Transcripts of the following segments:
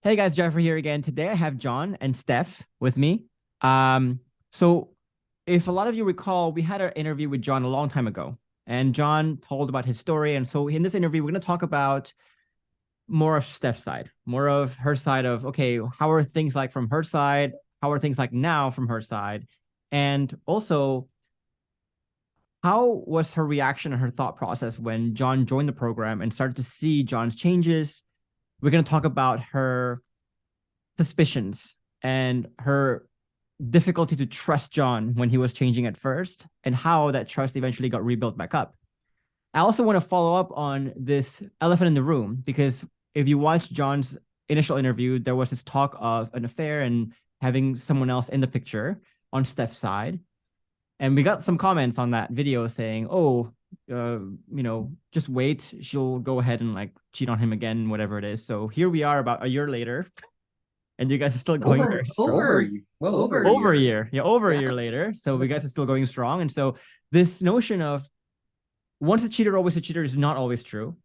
Hey guys, Geoffrey here again. Today I have John and Steph with me. So if a lot of you recall, we had an interview with John a long time ago, and John told about his story. And so in this interview, we're going to talk about more of Steph's side, more of her side of, okay, how are things like from her side? How are things like now from her side? And also, how was her reaction and her thought process when John joined the program and started to see John's changes? We're going to talk about her suspicions and her difficulty to trust John when he was changing at first, and how that trust eventually got rebuilt back up. I also want to follow up on this elephant in the room, because if you watch John's initial interview, there was this talk of an affair and having someone else in the picture on Steph's side. And we got some comments on that video saying, oh, just wait. She'll go ahead and like cheat on him again, whatever it is. So here we are about a year later, and you guys are still going very strong. Over a year. Yeah, over a year later. So we guys are still going strong. And so this notion of once a cheater, always a cheater is not always true.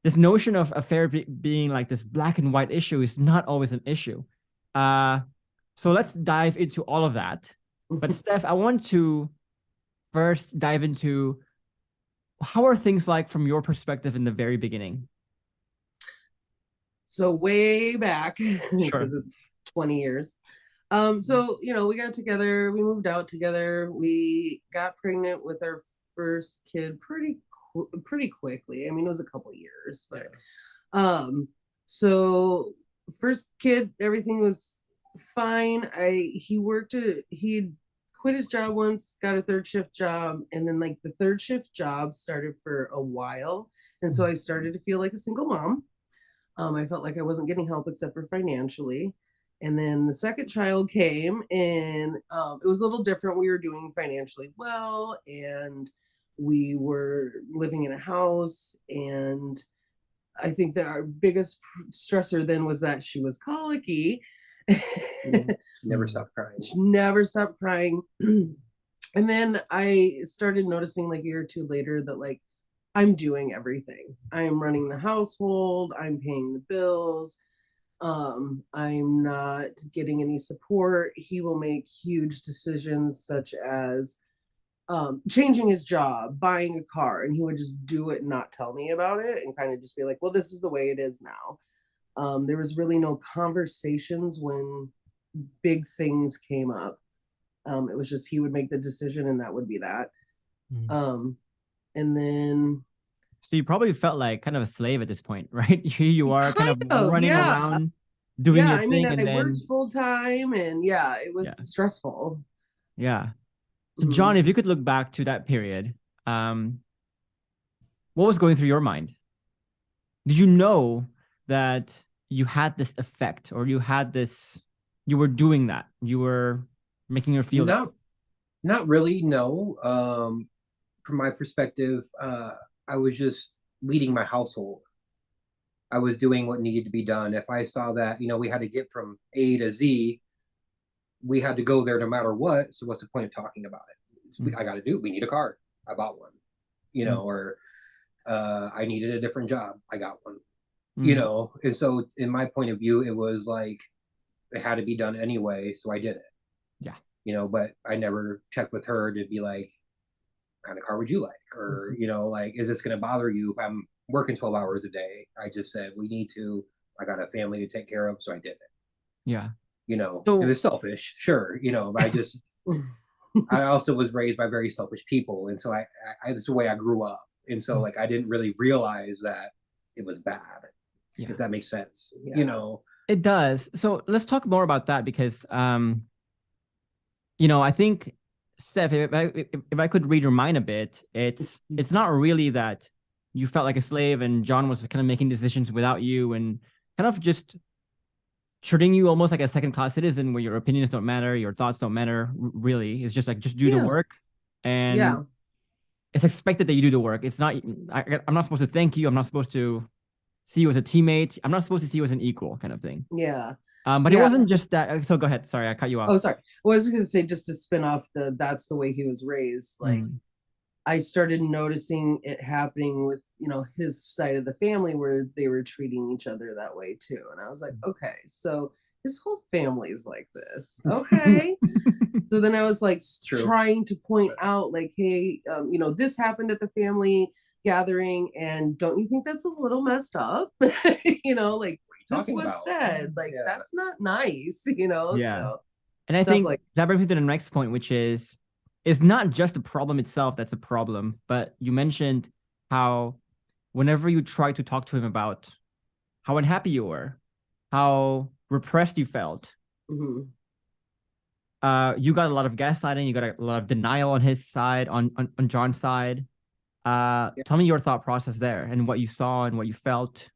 This notion of affair being like this black and white issue is not always an issue. So let's dive into all of that. But Steph, I want to first dive into how are things like from your perspective in the very beginning? So way back, because Sure. it's 20 years. We got together, we moved out together, we got pregnant with our first kid pretty quickly. I mean, it was a couple years, but so first kid, everything was fine. He'd quit his job once, got a third shift job, and then like the third shift job started for a while. And so I started to feel like a single mom. I felt like I wasn't getting help except for financially. And then the second child came, and it was a little different. We were doing financially well, and we were living in a house. And I think that our biggest stressor then was that she was colicky. Never stopped crying. She never stopped crying. And then I started noticing like a year or two later that like I'm doing everything. I am running the household, I'm paying the bills. I'm not getting any support. He will make huge decisions such as changing his job, buying a car, and he would just do it and not tell me about it and kind of just be like, well, this is the way it is now. There was really no conversations when big things came up. It was just he would make the decision and that would be that. And then So you probably felt like kind of a slave at this point, right? Here you are kind of running yeah. around doing your I mean, thing, and I then worked full time, and yeah, it was stressful. yeah. So John, if you could look back to that period, what was going through your mind? Did you know that you had this effect, or you were doing that, you were making her feel that? Not really, no. From my perspective, I was just leading my household. I was doing what needed to be done. If I saw that, we had to get from A to Z, we had to go there no matter what. So what's the point of talking about it? We need a car. I bought one, or I needed a different job. I got one, And so in my point of view, it was like, it had to be done anyway. So I did it. Yeah. But I never checked with her to be like, what kind of car would you like? Or, like, is this going to bother you if I'm working 12 hours a day? I just said, I got a family to take care of. So I did it. Yeah. It was selfish, sure, but I also was raised by very selfish people. And so I that's the way I grew up. And so like, I didn't really realize that it was bad, if that makes sense, It does. So let's talk more about that, because, I think, Steph, if I could read your mind a bit, it's not really that you felt like a slave and John was kind of making decisions without you and kind of just treating you almost like a second-class citizen, where your opinions don't matter, your thoughts don't matter, really. It's just like, just do the work, and it's expected that you do the work. It's not, I'm not supposed to thank you. I'm not supposed to see you as a teammate. I'm not supposed to see you as an equal, kind of thing. Yeah. But it wasn't just that. So go ahead. Sorry, I cut you off. Oh, sorry. Well, I was going to say, just to spin off that's the way he was raised. Like, I started noticing it happening with his side of the family where they were treating each other that way too. And I was like, okay, so his whole family's like this. Okay. So then I was like trying to point out like, hey, this happened at the family gathering, and don't you think that's a little messed up? Like this was said, like that's not nice, So and I think that brings me to the next point, which is it's not just the problem itself that's a problem, but you mentioned how whenever you try to talk to him about how unhappy you were, how repressed you felt, you got a lot of gaslighting, you got a lot of denial on his side, on John's side. Tell me your thought process there and what you saw and what you felt.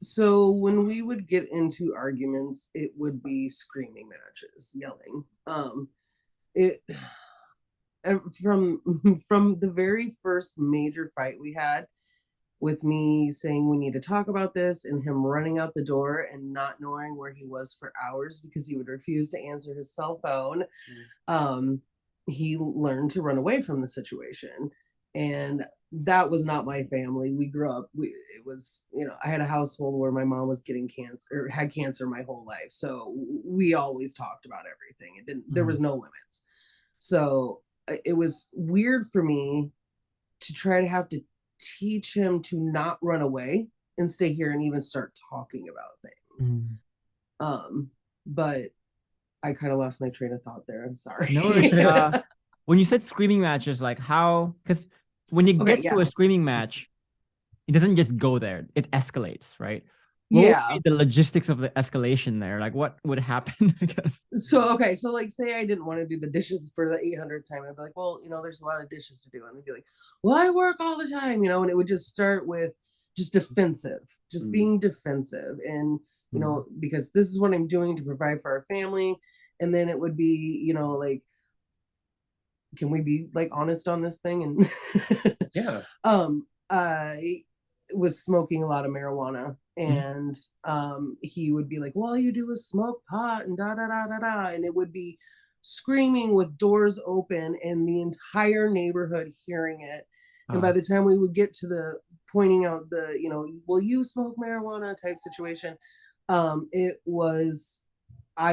So when we would get into arguments, it would be screaming matches, yelling. From the very first major fight we had, with me saying we need to talk about this and him running out the door and not knowing where he was for hours because he would refuse to answer his cell phone. He learned to run away from the situation. And that was not my family. We grew up, it was, I had a household where my mom was getting cancer, or had cancer my whole life. So we always talked about everything. It didn't, there was no limits. So it was weird for me to try to have to teach him to not run away and stay here and even start talking about things. But I kind of lost my train of thought there. I'm sorry. No, when you said screaming matches, like how, because when you get to a screaming match, it doesn't just go there, it escalates, right? What would be the logistics of the escalation there? Like what would happen, I guess? So like say I didn't want to do the dishes for the 800th time. I'd be like, well, there's a lot of dishes to do. And I'd be like, well, I work all the time, and it would just start with just defensive, just being defensive. And, because this is what I'm doing to provide for our family. And then it would be, like, can we be like honest on this thing? And I was smoking a lot of marijuana, and he would be like, well, all you do is smoke pot and da da da da da, and it would be screaming with doors open and the entire neighborhood hearing it. And by the time we would get to the pointing out the will you smoke marijuana type situation, I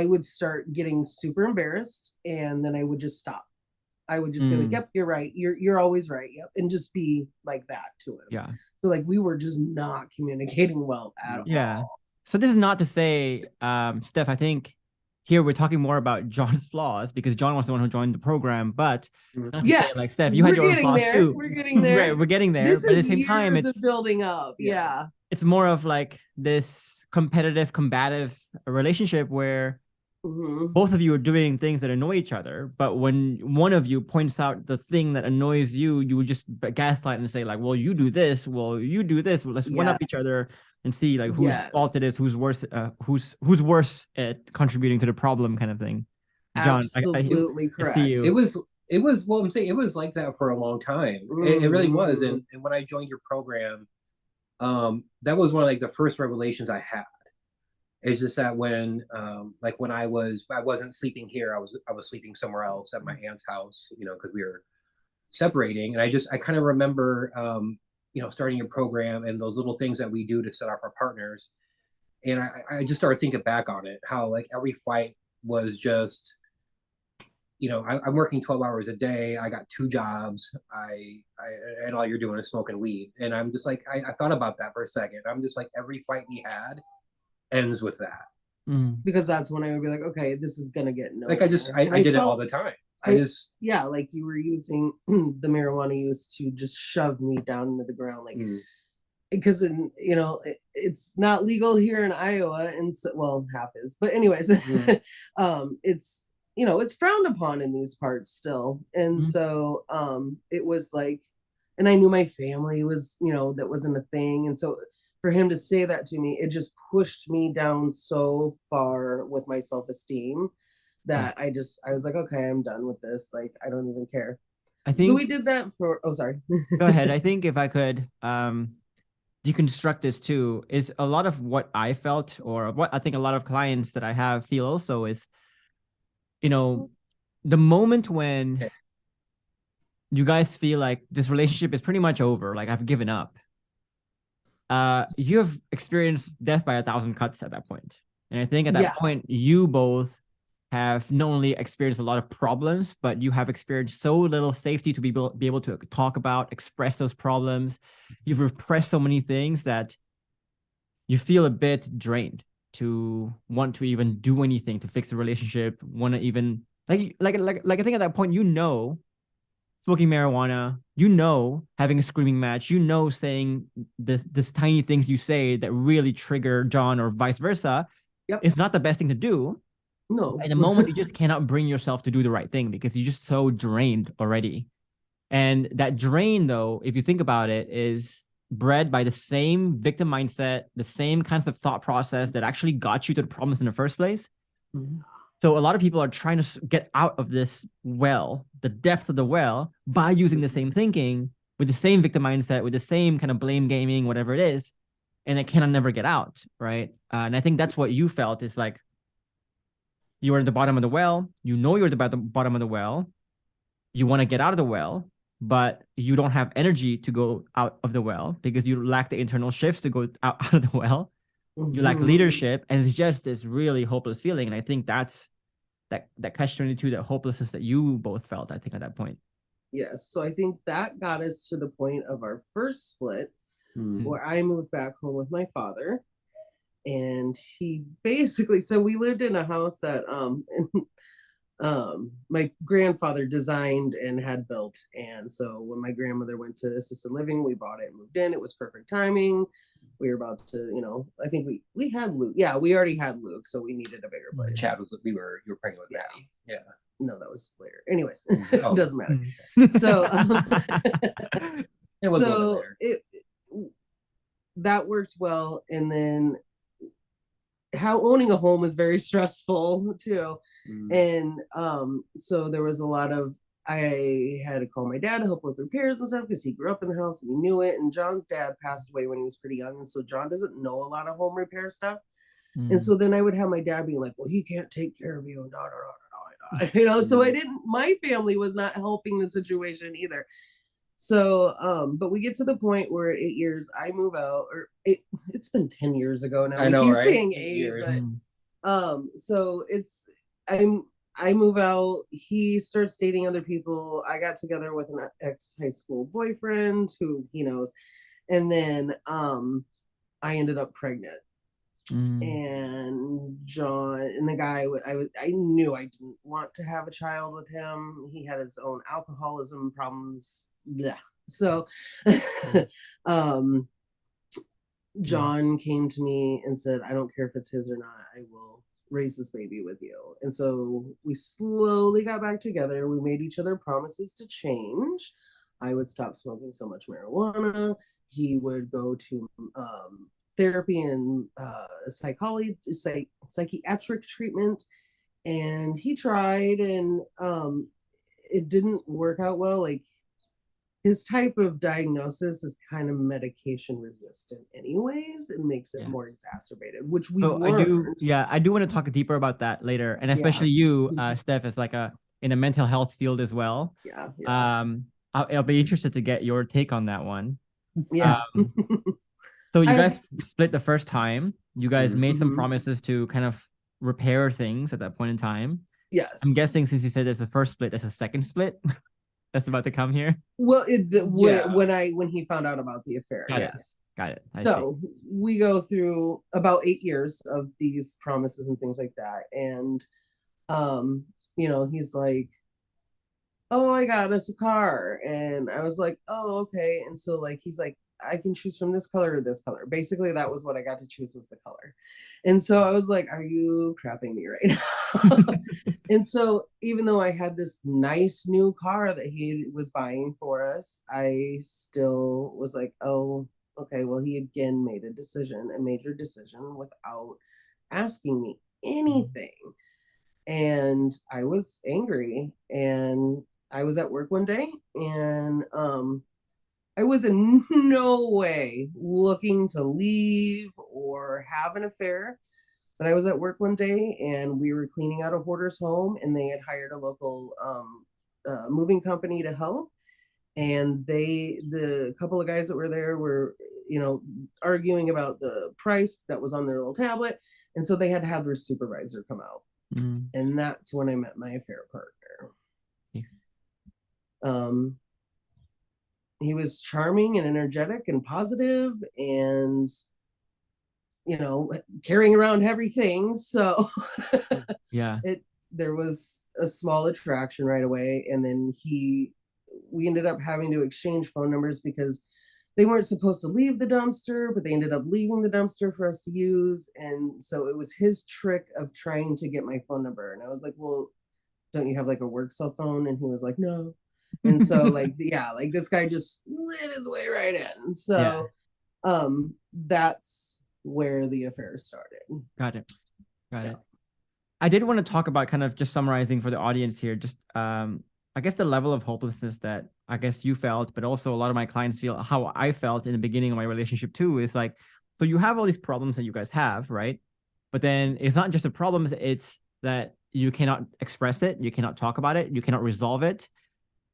would start getting super embarrassed, and then I would just stop. I would just be like, yep, you're right. You're always right. Yep. And just be like that to him. Yeah. So like we were just not communicating well at all. So this is not to say, Steph, I think here we're talking more about John's flaws because John was the one who joined the program, but not to say, like, Steph, you had your own flaws too. We're getting there. Right, we're getting there. This but at is the same time, it's building up. Yeah. It's more of like this competitive, combative relationship where both of you are doing things that annoy each other, but when one of you points out the thing that annoys you, you would just gaslight and say like, well, you do this, well, you do this, well, let's one up each other and see like whose fault it is, who's worse at contributing to the problem, kind of thing. John, absolutely correct. I see you. It was well, I'm saying it was like that for a long time. It really was. And when I joined your program, that was one of like the first revelations I had. It's just that when I wasn't sleeping here, I was sleeping somewhere else at my aunt's house, because we were separating. And I kind of remember, starting a program and those little things that we do to set up our partners. And I just started thinking back on it, how like every fight was just, I'm working 12 hours a day. I got 2 jobs. And all you're doing is smoking weed. And I'm just like, I thought about that for a second. I'm just like, every fight we had ends with that, because that's when I would be like, okay, this is gonna get nowhere. Like I did it all the time. Like you were using the marijuana use to just shove me down into the ground, like because it's not legal here in Iowa, and so, well, half is, but anyways, it's it's frowned upon in these parts still, and so it was like, and I knew my family was that wasn't a thing, and so for him to say that to me, it just pushed me down so far with my self-esteem that I was like, okay, I'm done with this. Like, I don't even care. I think so we did that for, sorry. Go ahead. I think if I could deconstruct this too, is a lot of what I felt, or what I think a lot of clients that I have feel also is, the moment when you guys feel like this relationship is pretty much over, like I've given up, you have experienced death by 1,000 cuts at that point. And I think at that Yeah. point, you both have not only experienced a lot of problems, but you have experienced so little safety to be able to talk about, express those problems. You've repressed so many things that you feel a bit drained to want to even do anything to fix the relationship, want to even like I think at that point, smoking marijuana, having a screaming match, saying this tiny things you say that really trigger John or vice versa. Yep. It's not the best thing to do. No. In the moment, you just cannot bring yourself to do the right thing because you're just so drained already. And that drain, though, if you think about it, is bred by the same victim mindset, the same kinds of thought process that actually got you to the problems in the first place. Mhm. So a lot of people are trying to get out of this well, the depth of the well, by using the same thinking with the same victim mindset, with the same kind of blame gaming, whatever it is, and it cannot never get out, right? And I think that's what you felt is like you were at the bottom of the well, you're at the bottom of the well, you want to get out of the well, but you don't have energy to go out of the well because you lack the internal shifts to go out of the well. You lack leadership, and it's just this really hopeless feeling. And I think that's that catch-22, that hopelessness that you both felt, I think, at that point. Yes. So I think that got us to the point of our first split, where I moved back home with my father. And he basically, so we lived in a house that my grandfather designed and had built. And so when my grandmother went to assisted living, we bought it and moved in. It was perfect timing. We were about to, I think we had Luke. Yeah, we already had Luke, so we needed a bigger place. Chad you were pregnant with Maddie. Yeah. No, that was later. Anyways, Oh. it doesn't matter. So, that worked well. And then how owning a home is very stressful too. And so there was a lot of, I had to call my dad to help with repairs and stuff because he grew up in the house and he knew it. And John's dad passed away when he was pretty young. And so John doesn't know a lot of home repair stuff. And so then I would have my dad being like, well, he can't take care of you. So my family was not helping the situation either. So, but we get to the point where 8 years, I move out, or it's been 10 years ago now. I know, keep right? saying 8, but, so I move out, he starts dating other people. I got together with an ex high school boyfriend who he knows. And then, I ended up pregnant. And John and the guy, I knew I didn't want to have a child with him. He had his own alcoholism problems. Yeah. So John came to me and said, I don't care if it's his or not, I will raise this baby with you. And so we slowly got back together. We made each other promises to change. I would stop smoking so much marijuana. He would go to therapy and psychiatric treatment. And he tried, and it didn't work out well. Like, his type of diagnosis is kind of medication resistant anyways. It makes it more exacerbated, which we learned. I do want to talk deeper about that later. And especially you, Steph, is like in a mental health field as well. I'll be interested to get your take on that one. So you guys split the first time. You guys made some promises to kind of repair things at that point in time. Yes. I'm guessing since you said there's a first split, there's a second split that's about to come here. Well, when he found out about the affair, Got it. I see. See. We go through about 8 years of these promises and things like that. And, he's like, oh, I got us a car. And I was like, oh, okay. And so he's like, I can choose from this color or this color. Basically, that was what I got to choose, was the color. And so I was like, are you crapping me right now? And so even though I had this nice new car that he was buying for us, I still was like, oh, okay, well, he again made a major decision without asking me anything. And I was angry, and I was at work one day, and I was in no way looking to leave or have an affair, but I was at work one day and we were cleaning out a hoarder's home, and they had hired a local moving company to help. And the couple of guys that were there arguing about the price that was on their little tablet. And so they had to have their supervisor come out. And that's when I met my affair partner. He was charming and energetic and positive and, carrying around heavy things. So there was a small attraction right away. And then we ended up having to exchange phone numbers because they weren't supposed to leave the dumpster, but they ended up leaving the dumpster for us to use. And so it was his trick of trying to get my phone number. And I was like, well, don't you have like a work cell phone? And he was like, no. And so this guy just slid his way right in. So that's where the affair started. Got it. I did want to talk about, kind of just summarizing for the audience here, just I guess the level of hopelessness that I guess you felt, but also a lot of my clients feel, how I felt in the beginning of my relationship too, is like, so you have all these problems that you guys have, right? But then it's not just the problems, it's that you cannot express it, you cannot talk about it, you cannot resolve it.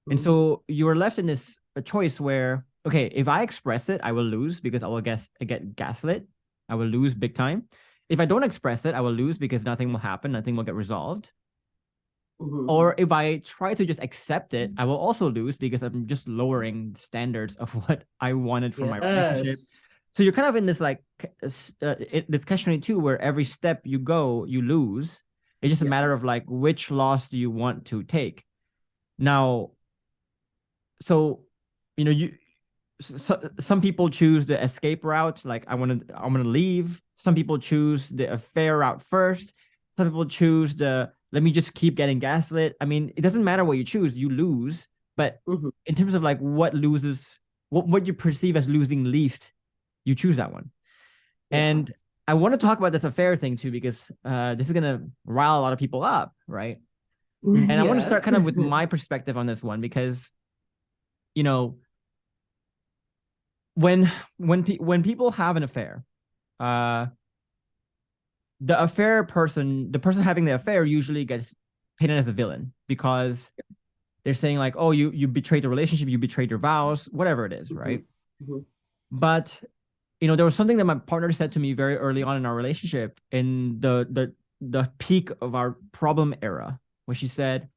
And so you are left in this choice where, okay, if I express it, I will lose because I will get gaslit. I will lose big time. If I don't express it, I will lose because nothing will happen, nothing will get resolved. Or if I try to just accept it, I will also lose because I'm just lowering the standards of what I wanted from my relationship. So you're kind of in this like this catch-22 where every step you go, you lose. It's just a matter of like, which loss do you want to take? Now, so some people choose the escape route, like I'm gonna leave. Some people choose the affair route first. Some people choose the let me just keep getting gaslit. I mean, it doesn't matter what you choose, you lose. But in terms of like what you perceive as losing least, you choose that one. And I want to talk about this affair thing too, because this is gonna rile a lot of people up, right? And I want to start kind of with my perspective on this one, because when people have an affair, the person having the affair usually gets painted as a villain, because they're saying like, oh, you betrayed the relationship, you betrayed your vows, whatever it is, right? But there was something that my partner said to me very early on in our relationship, in the peak of our problem era, where she said,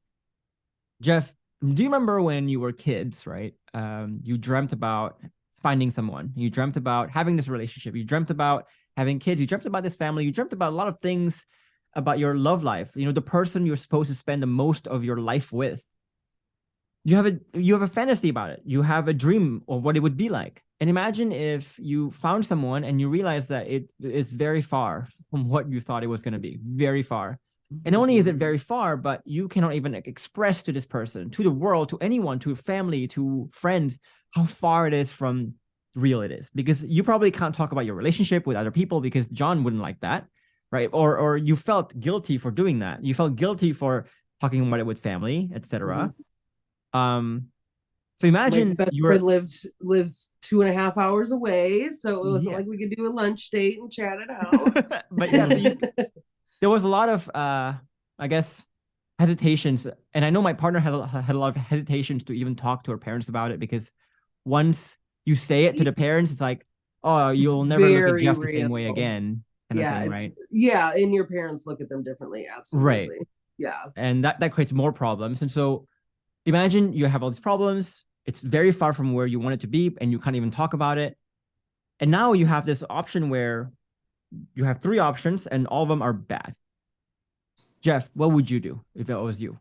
Jeff, do you remember when you were kids, right? You dreamt about finding someone, you dreamt about having this relationship, you dreamt about having kids, you dreamt about this family, you dreamt about a lot of things about your love life, the person you're supposed to spend the most of your life with. You have a fantasy about it. You have a dream of what it would be like. And imagine if you found someone and you realize that it is very far from what you thought it was going to be, very far. And not only is it very far, but you cannot even express to this person, to the world, to anyone, to family, to friends, how far it is from real it is. Because you probably can't talk about your relationship with other people because John wouldn't like that, right? Or you felt guilty for doing that. You felt guilty for talking about it with family, etc. So imagine my best friend lives 2.5 hours away, so it wasn't like we could do a lunch date and chat it out. But there was a lot of I guess hesitations, and I know my partner had a lot of hesitations to even talk to her parents about it, because once you say it to the parents, it's like, oh, you'll never look at Jeff the same way again, kind of thing, right? Yeah, and your parents look at them differently, absolutely. Right. Yeah. And that creates more problems. And so imagine you have all these problems, it's very far from where you want it to be, and you can't even talk about it. And now you have this option where you have 3 options and all of them are bad. Jeff, what would you do if it was you?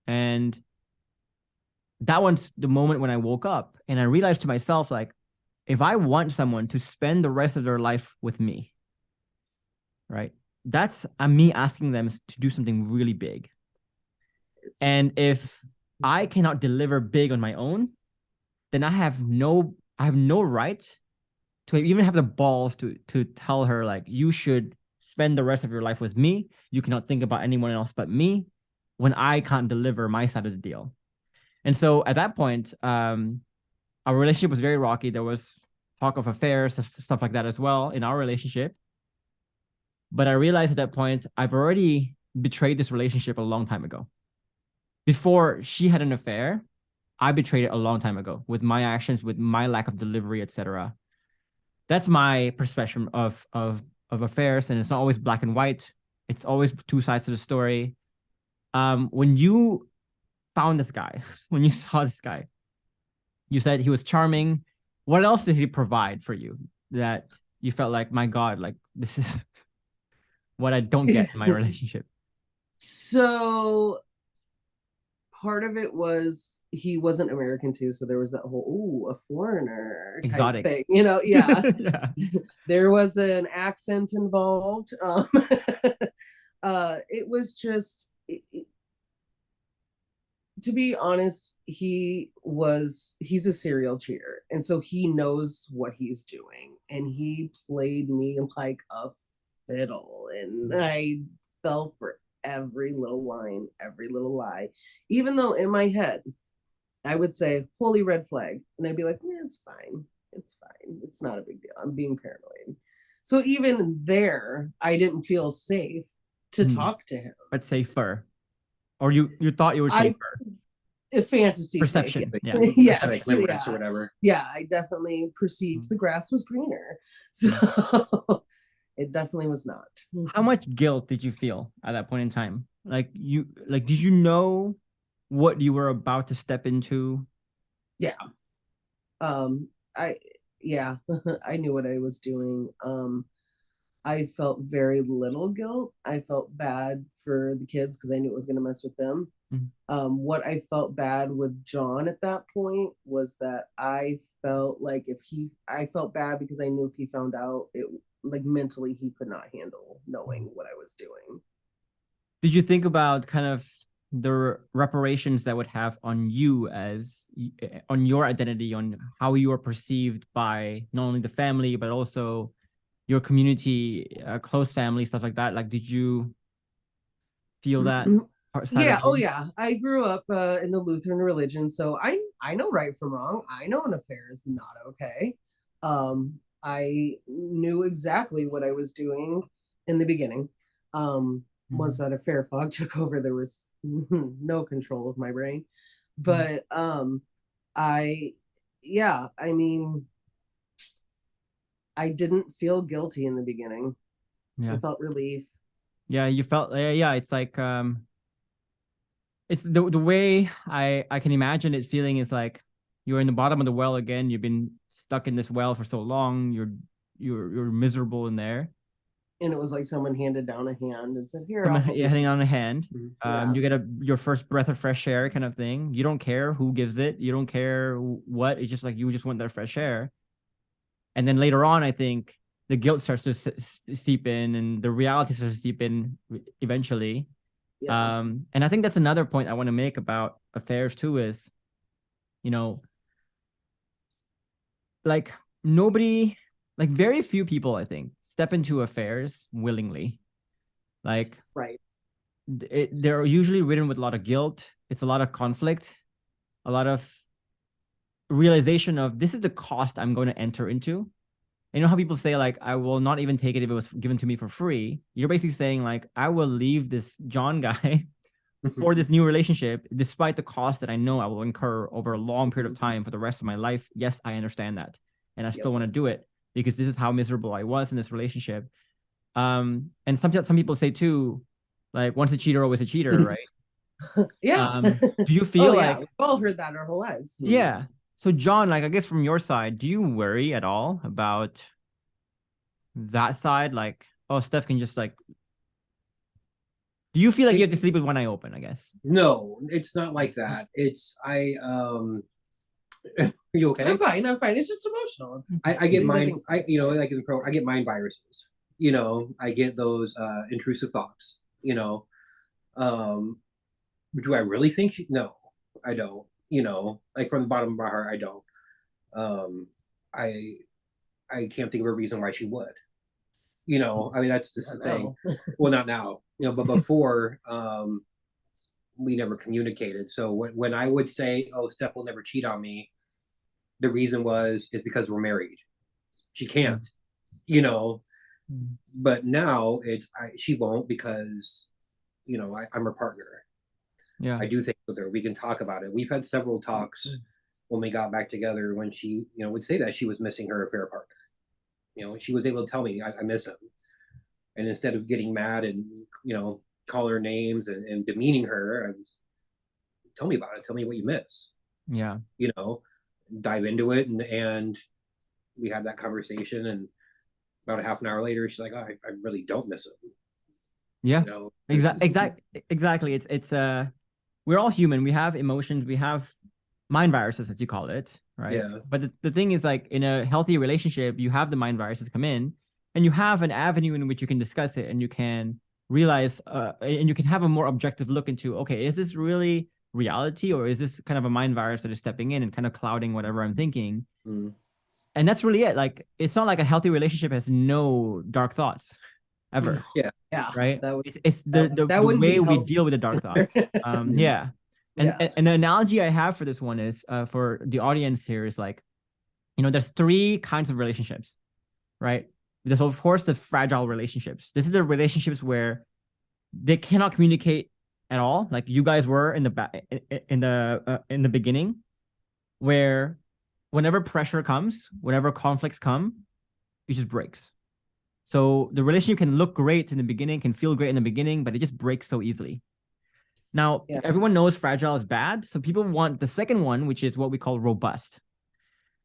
And that was the moment when I woke up and I realized to myself, like, if I want someone to spend the rest of their life with me, right? That's me asking them to do something really big. And if I cannot deliver big on my own, then I have no right to even have the balls to tell her, like, you should spend the rest of your life with me. You cannot think about anyone else but me, when I can't deliver my side of the deal. And so at that point, our relationship was very rocky. There was talk of affairs, stuff like that as well in our relationship. But I realized at that point, I've already betrayed this relationship a long time ago. Before she had an affair, I betrayed it a long time ago with my actions, with my lack of delivery, etc. That's my perception of affairs, and it's not always black and white. It's always two sides to the story. When you found this guy, when you saw this guy, you said he was charming. What else did he provide for you that you felt like, my God, like this is what I don't get in my relationship? So part of it was he wasn't American too, so there was that whole ooh, a foreigner type Exotic thing, you know. Yeah. Yeah. There was an accent involved. It was just to be honest, he's a serial cheater, and so he knows what he's doing, and he played me like a fiddle, and I fell for every little line, every little lie, even though in my head I would say holy red flag, and I'd be like, yeah, it's fine, it's not a big deal, I'm being paranoid. So even there I didn't feel safe to talk to him. But safer. Or you thought you were safer. A fantasy Perception. sake. Yeah. Yes. Like limerence or whatever. Yeah, I definitely perceived the grass was greener. So it definitely was not. How much guilt did you feel at that point in time? Did you know what you were about to step into? Yeah. I I knew what I was doing. I felt very little guilt. I felt bad for the kids because I knew it was going to mess with them. Mm-hmm. What I felt bad with John at that point was that I felt like I felt bad because I knew if he found out, it like mentally he could not handle knowing what I was doing. Did you think about kind of the reparations that would have on you on your identity, on how you are perceived by not only the family, but also your community, close family, stuff like that? Like, did you feel that? Yeah. Oh yeah. I grew up in the Lutheran religion, so I know right from wrong. I know an affair is not okay. I knew exactly what I was doing in the beginning. Once that affair fog took over, there was no control of my brain. But I mean, I didn't feel guilty in the beginning. Yeah. I felt relief. Yeah, you felt yeah, it's like it's the way I can imagine it feeling is like you're in the bottom of the well again. You've been stuck in this well for so long. You're miserable in there. And it was like someone handed down a hand and said, "Here, Someone heading on a hand. Yeah. You get your first breath of fresh air, kind of thing. You don't care who gives it. You don't care what. It's just like you just want that fresh air. And then later on, I think the guilt starts to seep in, and the reality starts to seep in eventually. Yeah. And I think that's another point I want to make about affairs too is, you know, like nobody, like very few people, I think, step into affairs willingly. Like, right. They're usually ridden with a lot of guilt. It's a lot of conflict, a lot of realization of this is the cost I'm going to enter into. You know how people say, like, I will not even take it if it was given to me for free. You're basically saying, like, I will leave this John guy for this new relationship, despite the cost that I know I will incur over a long period of time for the rest of my life. Yes, I understand that. And I still want to do it because this is how miserable I was in this relationship. And some people say too, like, once a cheater, always a cheater, right? Yeah. Do you feel like we've all heard that our whole lives? Yeah. So John, like, I guess from your side, do you worry at all about that side? Like, oh, Steph can just like, do you feel like you have to sleep with one eye open, I guess? No, it's not like that. Are you okay? I'm fine. It's just emotional. I get mind, I get mind viruses. I get those intrusive thoughts. Do I really think no, I don't. Like from the bottom of my heart, I don't. I can't think of a reason why she would. I mean, that's just the thing. Well, not now, but before, we never communicated. So when I would say, oh, Steph will never cheat on me, the reason is because we're married. She can't, but now she won't because, I'm her partner. Yeah. I do think with her, we can talk about it. We've had several talks when we got back together when she, would say that she was missing her affair partner. she was able to tell me I miss him. And instead of getting mad and, call her names and demeaning her, I was, tell me about it. Tell me what you miss. Yeah. Dive into it. And we had that conversation. And about a half an hour later, she's like, oh, I really don't miss him. Yeah. Exactly. It's we're all human. We have emotions. We have mind viruses, as you call it, right? Yeah. But the thing is, like, in a healthy relationship, you have the mind viruses come in, and you have an avenue in which you can discuss it, and you can realize, and you can have a more objective look into, okay, is this really reality, or is this kind of a mind virus that is stepping in and kind of clouding whatever I'm thinking? Mm. And that's really it. Like, it's not like a healthy relationship has no dark thoughts ever. Yeah. Right. That it's the way we deal with the dark thoughts. Yeah. And the analogy I have for this one is, for the audience here, is like, there's three kinds of relationships, right? There's, of course, the fragile relationships. This is the relationships where they cannot communicate at all, like you guys were in the beginning, where whenever pressure comes, whenever conflicts come, it just breaks. So the relationship can look great in the beginning, can feel great in the beginning, but it just breaks so easily. Now, everyone knows fragile is bad. So people want the second one, which is what we call robust.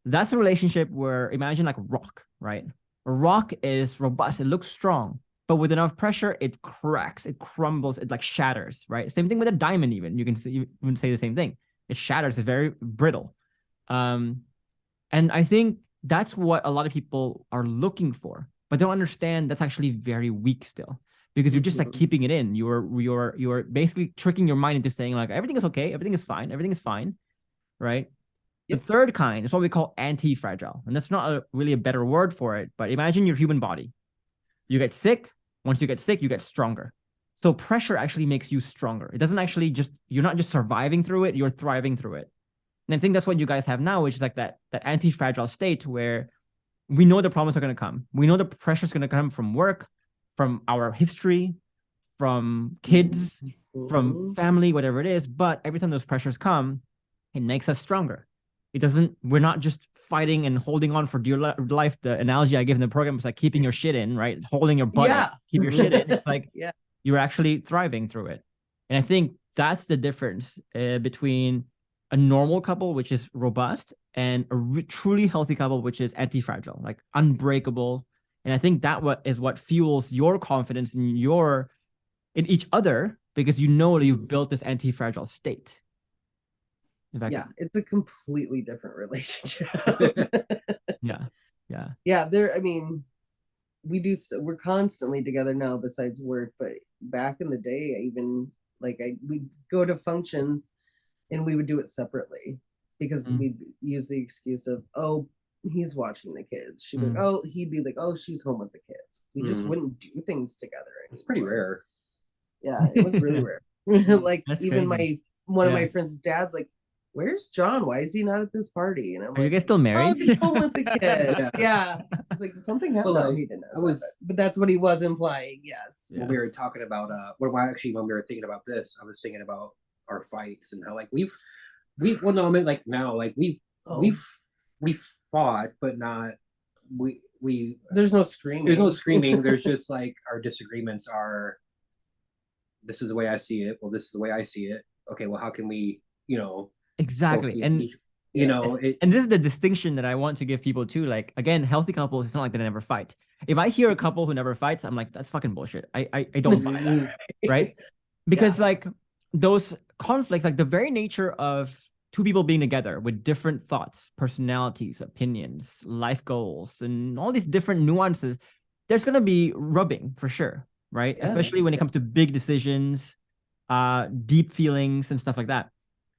That's a relationship where, imagine like rock, right? A rock is robust. It looks strong, but with enough pressure, it cracks, it crumbles, it like shatters, right? Same thing with a diamond even. You can say the same thing. It shatters, it's very brittle. And I think that's what a lot of people are looking for, but don't understand that's actually very weak still, because you're just like keeping it in. You're basically tricking your mind into saying like, everything is okay, everything is fine, right? The third kind is what we call anti-fragile. And that's not really a better word for it, but imagine your human body. You get sick. Once you get sick, you get stronger. So pressure actually makes you stronger. It doesn't actually you're not just surviving through it, you're thriving through it. And I think that's what you guys have now, which is like that anti-fragile state where we know the problems are going to come. We know the pressure is going to come from work, from our history, from kids, from family, whatever it is. But every time those pressures come, it makes us stronger. We're not just fighting and holding on for dear life. The analogy I give in the program is like keeping your shit in, right? Holding your butt in, keep your shit in. It's like, you're actually thriving through it. And I think that's the difference between a normal couple, which is robust, and a truly healthy couple, which is anti-fragile, like unbreakable. And I think that is what fuels your confidence in each other, because you've built this anti-fragile state. It's a completely different relationship. We're constantly together now besides work, but back in the day, we'd go to functions and we would do it separately, because we'd use the excuse of, oh, he's watching the kids. He'd be like, oh, she's home with the kids. We just wouldn't do things together anymore. It's pretty rare. Yeah, it was really rare. Like, that's even crazy. one of my friends' dad's like, where's John? Why is he not at this party? And I'm Are you guys still married? Oh, he's home with the kids. It's like something happened. Well, he didn't know but that's what he was implying. Yes. When we were talking about when we were thinking about this, I was thinking about our fights and how like we've fought, but not there's no screaming. There's just like our disagreements are, this is the way I see it. Well, this is the way I see it. Okay, well, how can we, exactly. And and this is the distinction that I want to give people too. Like, again, healthy couples, it's not like they never fight. If I hear a couple who never fights, I'm like, that's fucking bullshit. I don't buy that, right? Because like those conflicts, like the very nature of two people being together with different thoughts, personalities, opinions, life goals, and all these different nuances, there's going to be rubbing for sure, right? Especially when it comes to big decisions, deep feelings and stuff like that.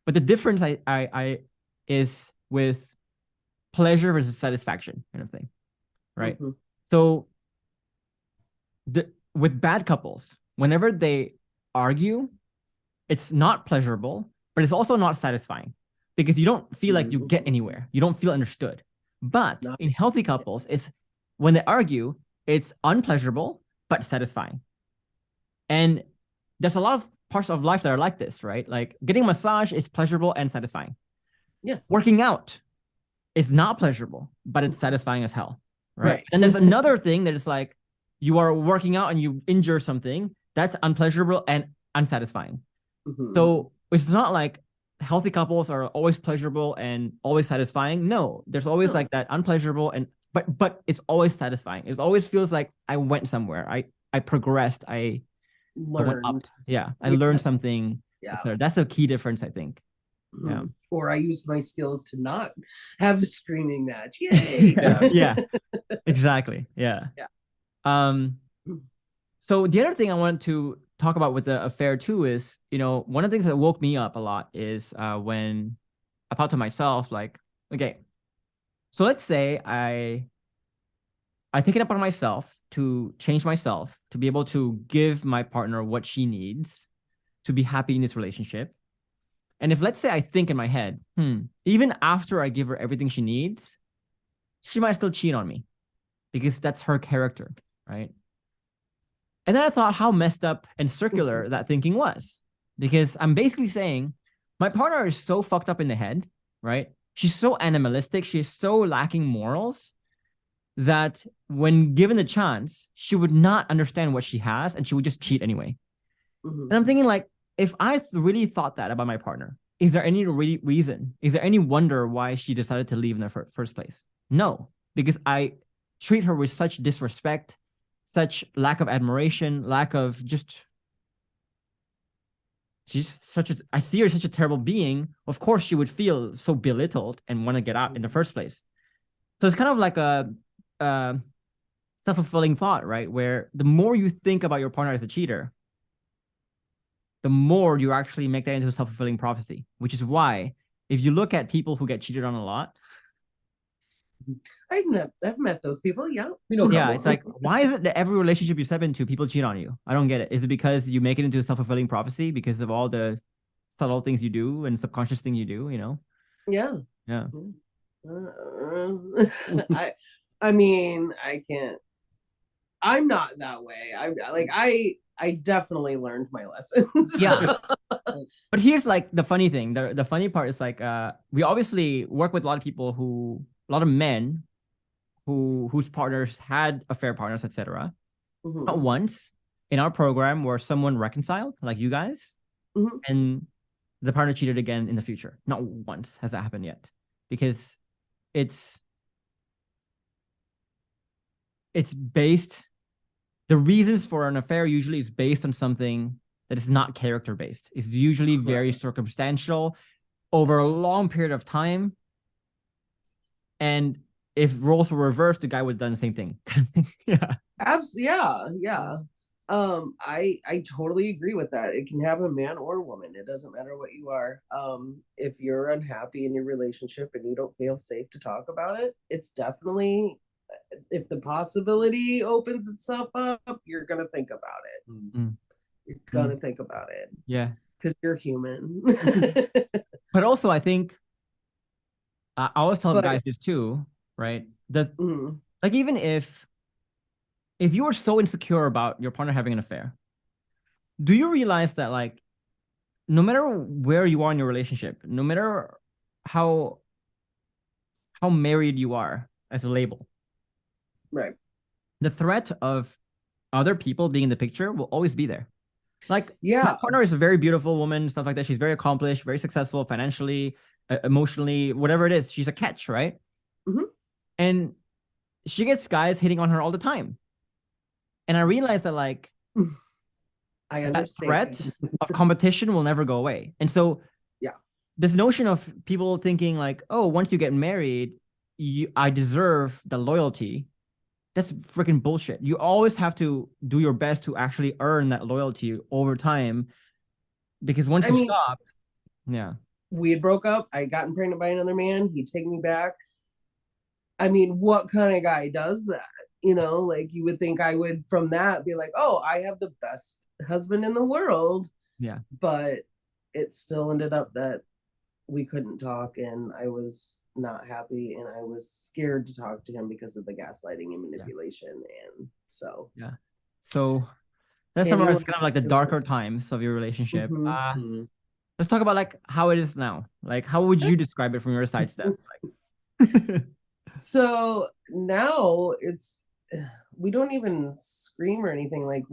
But the difference I is with pleasure versus satisfaction kind of thing, right? So with bad couples, whenever they argue, it's not pleasurable, but it's also not satisfying, because you don't feel like you get anywhere. You don't feel understood. But in healthy couples, it's when they argue, it's unpleasurable, but satisfying. And there's a lot of parts of life that are like this, right? Like getting a massage is pleasurable and satisfying. Yes. Working out is not pleasurable, but it's satisfying as hell, right? And there's another thing that is like you are working out and you injure something that's unpleasurable and unsatisfying. So it's not like healthy couples are always pleasurable and always satisfying. No, there's always like that unpleasurable and but it's always satisfying. It always feels like I went somewhere. I progressed. I went up. Yeah, I learned something. Yeah, that's a key difference, I think. Yeah. Or I used my skills to not have a screaming match. Yay! Yeah, exactly. Yeah. So the other thing I wanted to talk about with the affair too is, one of the things that woke me up a lot is when I thought to myself, like, okay, so let's say I take it upon myself to change myself to be able to give my partner what she needs to be happy in this relationship. And if let's say I think in my head, even after I give her everything she needs, she might still cheat on me because that's her character, right? And then I thought how messed up and circular that thinking was, because I'm basically saying my partner is so fucked up in the head, right? She's so animalistic. She's so lacking morals that when given the chance, she would not understand what she has and she would just cheat anyway. And I'm thinking, like, if I really thought that about my partner, is there any reason? Is there any wonder why she decided to leave in the first place? No, because I treat her with such disrespect, such lack of admiration, lack of just. She's I see her as such a terrible being. Of course, she would feel so belittled and want to get out in the first place. So it's kind of like a self-fulfilling thought, right? Where the more you think about your partner as a cheater, the more you actually make that into a self-fulfilling prophecy, which is why if you look at people who get cheated on a lot, I've met those people. Yeah. Yeah. It's like, why is it that every relationship you step into, people cheat on you? I don't get it. Is it because you make it into a self-fulfilling prophecy because of all the subtle things you do and subconscious thing you do, Yeah. Yeah. I mean, I can't. I'm not that way. I definitely learned my lessons. Yeah. But here's like the funny thing. The funny part is like we obviously work with a lot of men whose partners had affair partners, etc. Not once in our program where someone reconciled, like you guys, and the partner cheated again in the future. Not once has that happened yet, because it's based. The reasons for an affair usually is based on something that is not character based. It's usually very circumstantial over a long period of time. And if roles were reversed, the guy would have done the same thing. Yeah. Absolutely. Yeah. I totally agree with that. It can happen man or woman. It doesn't matter what you are. If you're unhappy in your relationship and you don't feel safe to talk about it, it's definitely, if the possibility opens itself up, you're going to think about it. You're going to think about it. Yeah. Because you're human. But also, I think, I always tell guys this too, right? That like, even if you are so insecure about your partner having an affair, do you realize that, like, no matter where you are in your relationship, no matter how married you are as a label, right, the threat of other people being in the picture will always be there. Like, yeah, my partner is a very beautiful woman, stuff like that. She's very accomplished, very successful financially, emotionally, whatever it is. She's a catch, right? And she gets guys hitting on her all the time. And I realized that, like, I understand. That threat of competition will never go away. And so, yeah, this notion of people thinking like, oh, once you get married, I deserve the loyalty. That's freaking bullshit. You always have to do your best to actually earn that loyalty over time, because once you stop, yeah. We had broke up. I had gotten pregnant by another man. He'd take me back. I mean, what kind of guy does that? Like, you would think I would, from that, be like, oh, I have the best husband in the world. Yeah. But it still ended up that we couldn't talk, and I was not happy, and I was scared to talk to him because of the gaslighting and manipulation. And so, yeah. So that's kind of like the darker times of your relationship. Let's talk about, like, how it is now. Like, how would you describe it from your side, Steph? Like... So now it's we don't even scream or anything. Like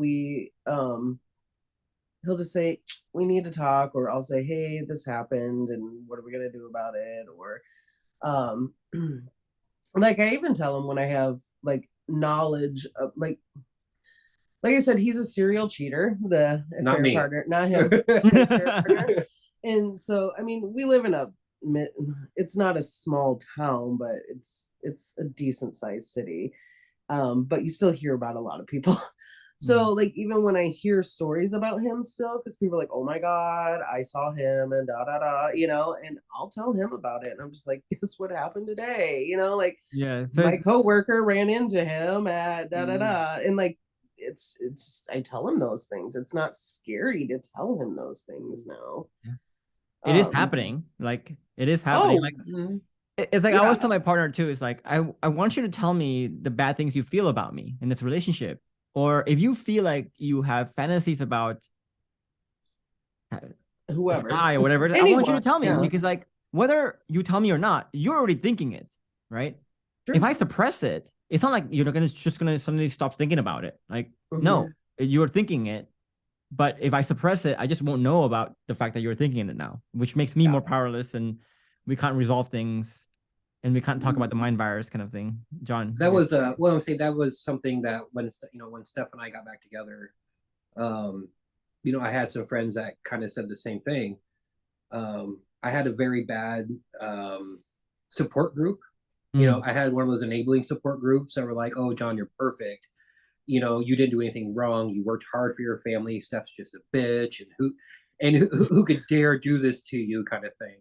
he'll just say we need to talk, or I'll say, hey, this happened and what are we gonna do about it? Or like I even tell him when I have like knowledge of like I said, he's a serial cheater, the Not affair me. partner, not him. The affair partner. And so, I mean, we live in it's not a small town, but it's a decent sized city. But you still hear about a lot of people. So like even when I hear stories about him still, because people are like, oh my God, I saw him and da da da, and I'll tell him about it. And I'm just like, guess what happened today? Like Yeah. So my coworker ran into him at da da da. And like it's I tell him those things. It's not scary to tell him those things now. it is happening. Like it is happening. Like it's like I always tell my partner too, it's like I want you to tell me the bad things you feel about me in this relationship. Or if you feel like you have fantasies about whoever, Sky or whatever, I want you to tell me, because like whether you tell me or not, you're already thinking it, right? Sure. If I suppress it, it's not like you're not just gonna suddenly stop thinking about it. Like no, you're thinking it, but if I suppress it, I just won't know about the fact that you're thinking it now, which makes me more powerless, and we can't resolve things, and we can't talk about the mind virus kind of thing. John, that was well, I'm saying that was something that when Steph and I got back together, I had some friends that kind of said the same thing. I had a very bad support group. I had one of those enabling support groups that were like, oh, John, you're perfect. You didn't do anything wrong. You worked hard for your family. Steph's just a bitch. And who could dare do this to you, kind of thing.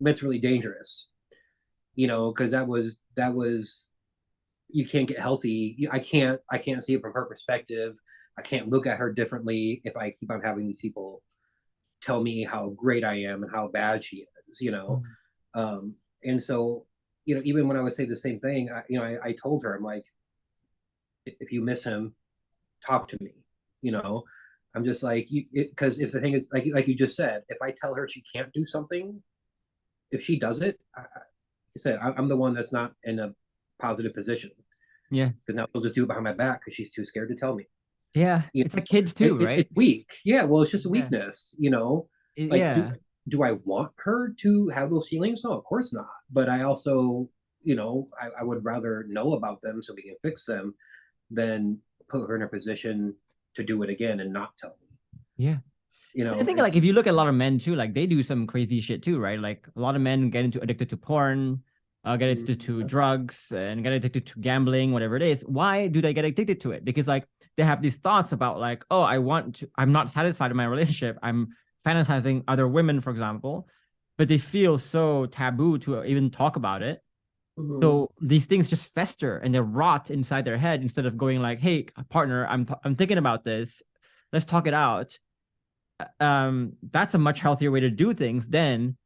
That's really dangerous, because that was you can't get healthy. I can't see it from her perspective. I can't look at her differently if I keep on having these people tell me how great I am and how bad she is, and so, even when I would say the same thing, I told her, I'm like, if you miss him, talk to me, I'm just like, because if the thing is like you just said, if I tell her she can't do something, if she does it, I said, I'm the one that's not in a positive position. Yeah. Because now she'll just do it behind my back because she's too scared to tell me. Yeah. It's like kids too, right? It's weak. Yeah. Well, it's just a weakness, Like, do I want her to have those feelings? No, of course not. But I also, I would rather know about them so we can fix them than put her in a position to do it again and not tell me. Yeah. I think like if you look at a lot of men too, like they do some crazy shit too, right? Like a lot of men get addicted to porn, get addicted to drugs, and get addicted to gambling, whatever it is. Why do they get addicted to it? Because like they have these thoughts about like, oh, I'm not satisfied in my relationship. I'm fantasizing other women, for example, but they feel so taboo to even talk about it. So these things just fester and they rot inside their head instead of going like, hey, partner, I'm thinking about this. Let's talk it out. That's a much healthier way to do things than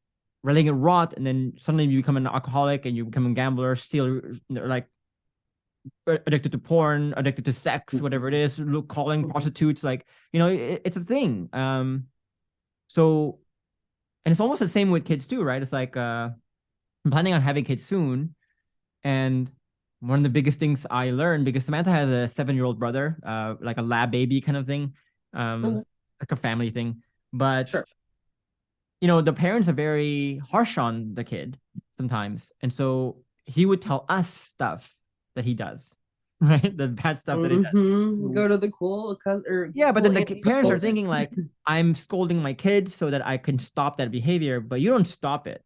letting it rot, and then suddenly you become an alcoholic and you become a gambler, still like addicted to porn, addicted to sex, whatever it is, calling prostitutes, like, it's a thing. So, and it's almost the same with kids too, right? It's like I'm planning on having kids soon, and one of the biggest things I learned, because Samantha has a 7-year-old brother, like a lab baby kind of thing, like a family thing, but sure. The parents are very harsh on the kid sometimes, and so he would tell us stuff that he does, right? The bad stuff that he does. Go to the cool but then the parents are thinking like, I'm scolding my kids so that I can stop that behavior, but you don't stop it.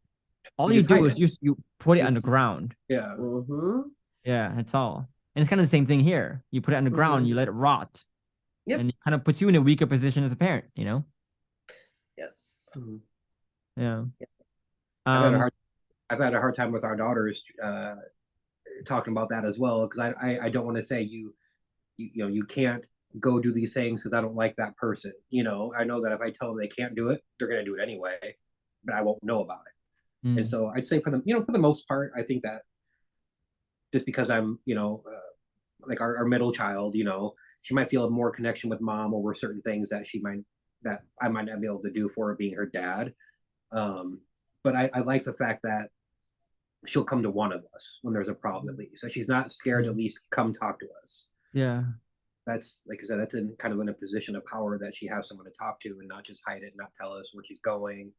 All you do is you put it on the ground. Yeah. Yeah, that's all. And it's kind of the same thing here. You put it on the ground, you let it rot. Yep. And it kind of puts you in a weaker position as a parent, Yes. Yeah. I've had a hard time with our daughters talking about that as well, because I don't want to say you can't go do these things because I don't like that person. I know that if I tell them they can't do it, they're going to do it anyway, but I won't know about it. And so I'd say for the most part, I think that just because I'm, like our middle child, she might feel more connection with mom over certain things that I might not be able to do for her being her dad. But I like the fact that she'll come to one of us when there's a problem at least. So she's not scared to at least come talk to us. Yeah. That's, like I said, that's in kind of in a position of power that she has someone to talk to and not just hide it, not tell us where she's going.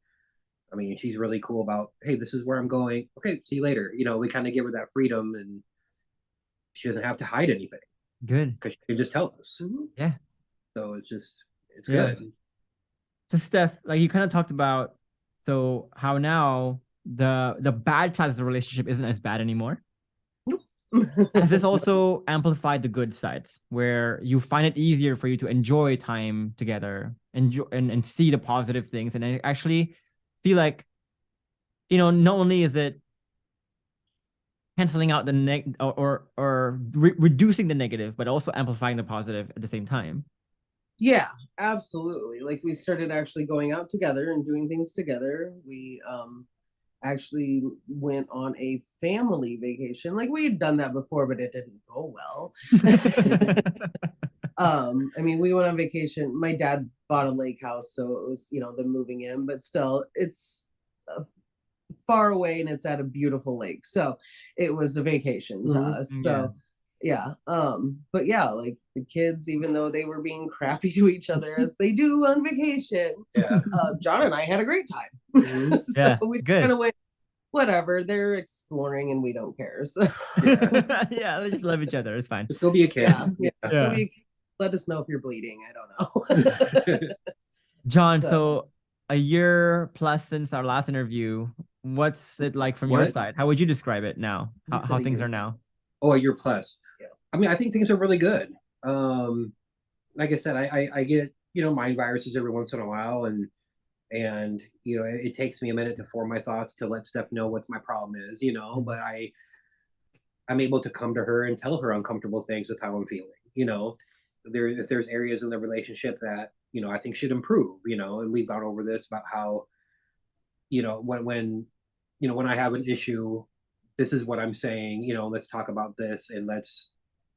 I mean, she's really cool about, hey, this is where I'm going. Okay, see you later. You know, we kind of give her that freedom, and she doesn't have to hide anything Good. because she can just tell us. Yeah. So it's Yeah. good. So Steph, like you kind of talked about, so how now the bad side of the relationship isn't as bad anymore. Has this also amplified the good sides where you find it easier for you to enjoy time together, enjoy and see the positive things, and I actually feel like, you know, not only is it canceling out the reducing the negative, but also amplifying the positive at the same time. Yeah, absolutely. Like we started actually going out together and doing things together. We actually went on a family vacation. Like we had done that before, but it didn't go well. I mean, we went on vacation. My dad bought a lake house, so it was, you know, the moving in, but still it's far away and it's at a beautiful lake. So it was a vacation to us. So yeah. But yeah, like the kids, even though they were being crappy to each other as they do on vacation, John and I had a great time. So we kind of went, whatever, they're exploring and we don't care. So yeah, they just love each other. It's fine. Just go be a kid. Let us know if you're bleeding. I don't know. John, so a year plus since our last interview, what's it like from your side? How would you describe it now? How things are now? Oh, a year plus. Yeah. I mean, I think things are really good. Like I said, I get, you know, mind viruses every once in a while, and you know, it takes me a minute to form my thoughts to let Steph know what my problem is, you know, but I'm able to come to her and tell her uncomfortable things with how I'm feeling, you know. If there's areas in the relationship that, you know, I think should improve, you know, and we've gone over this about how, you know, when you know, when I have an issue, this is what I'm saying, you know, let's talk about this and let's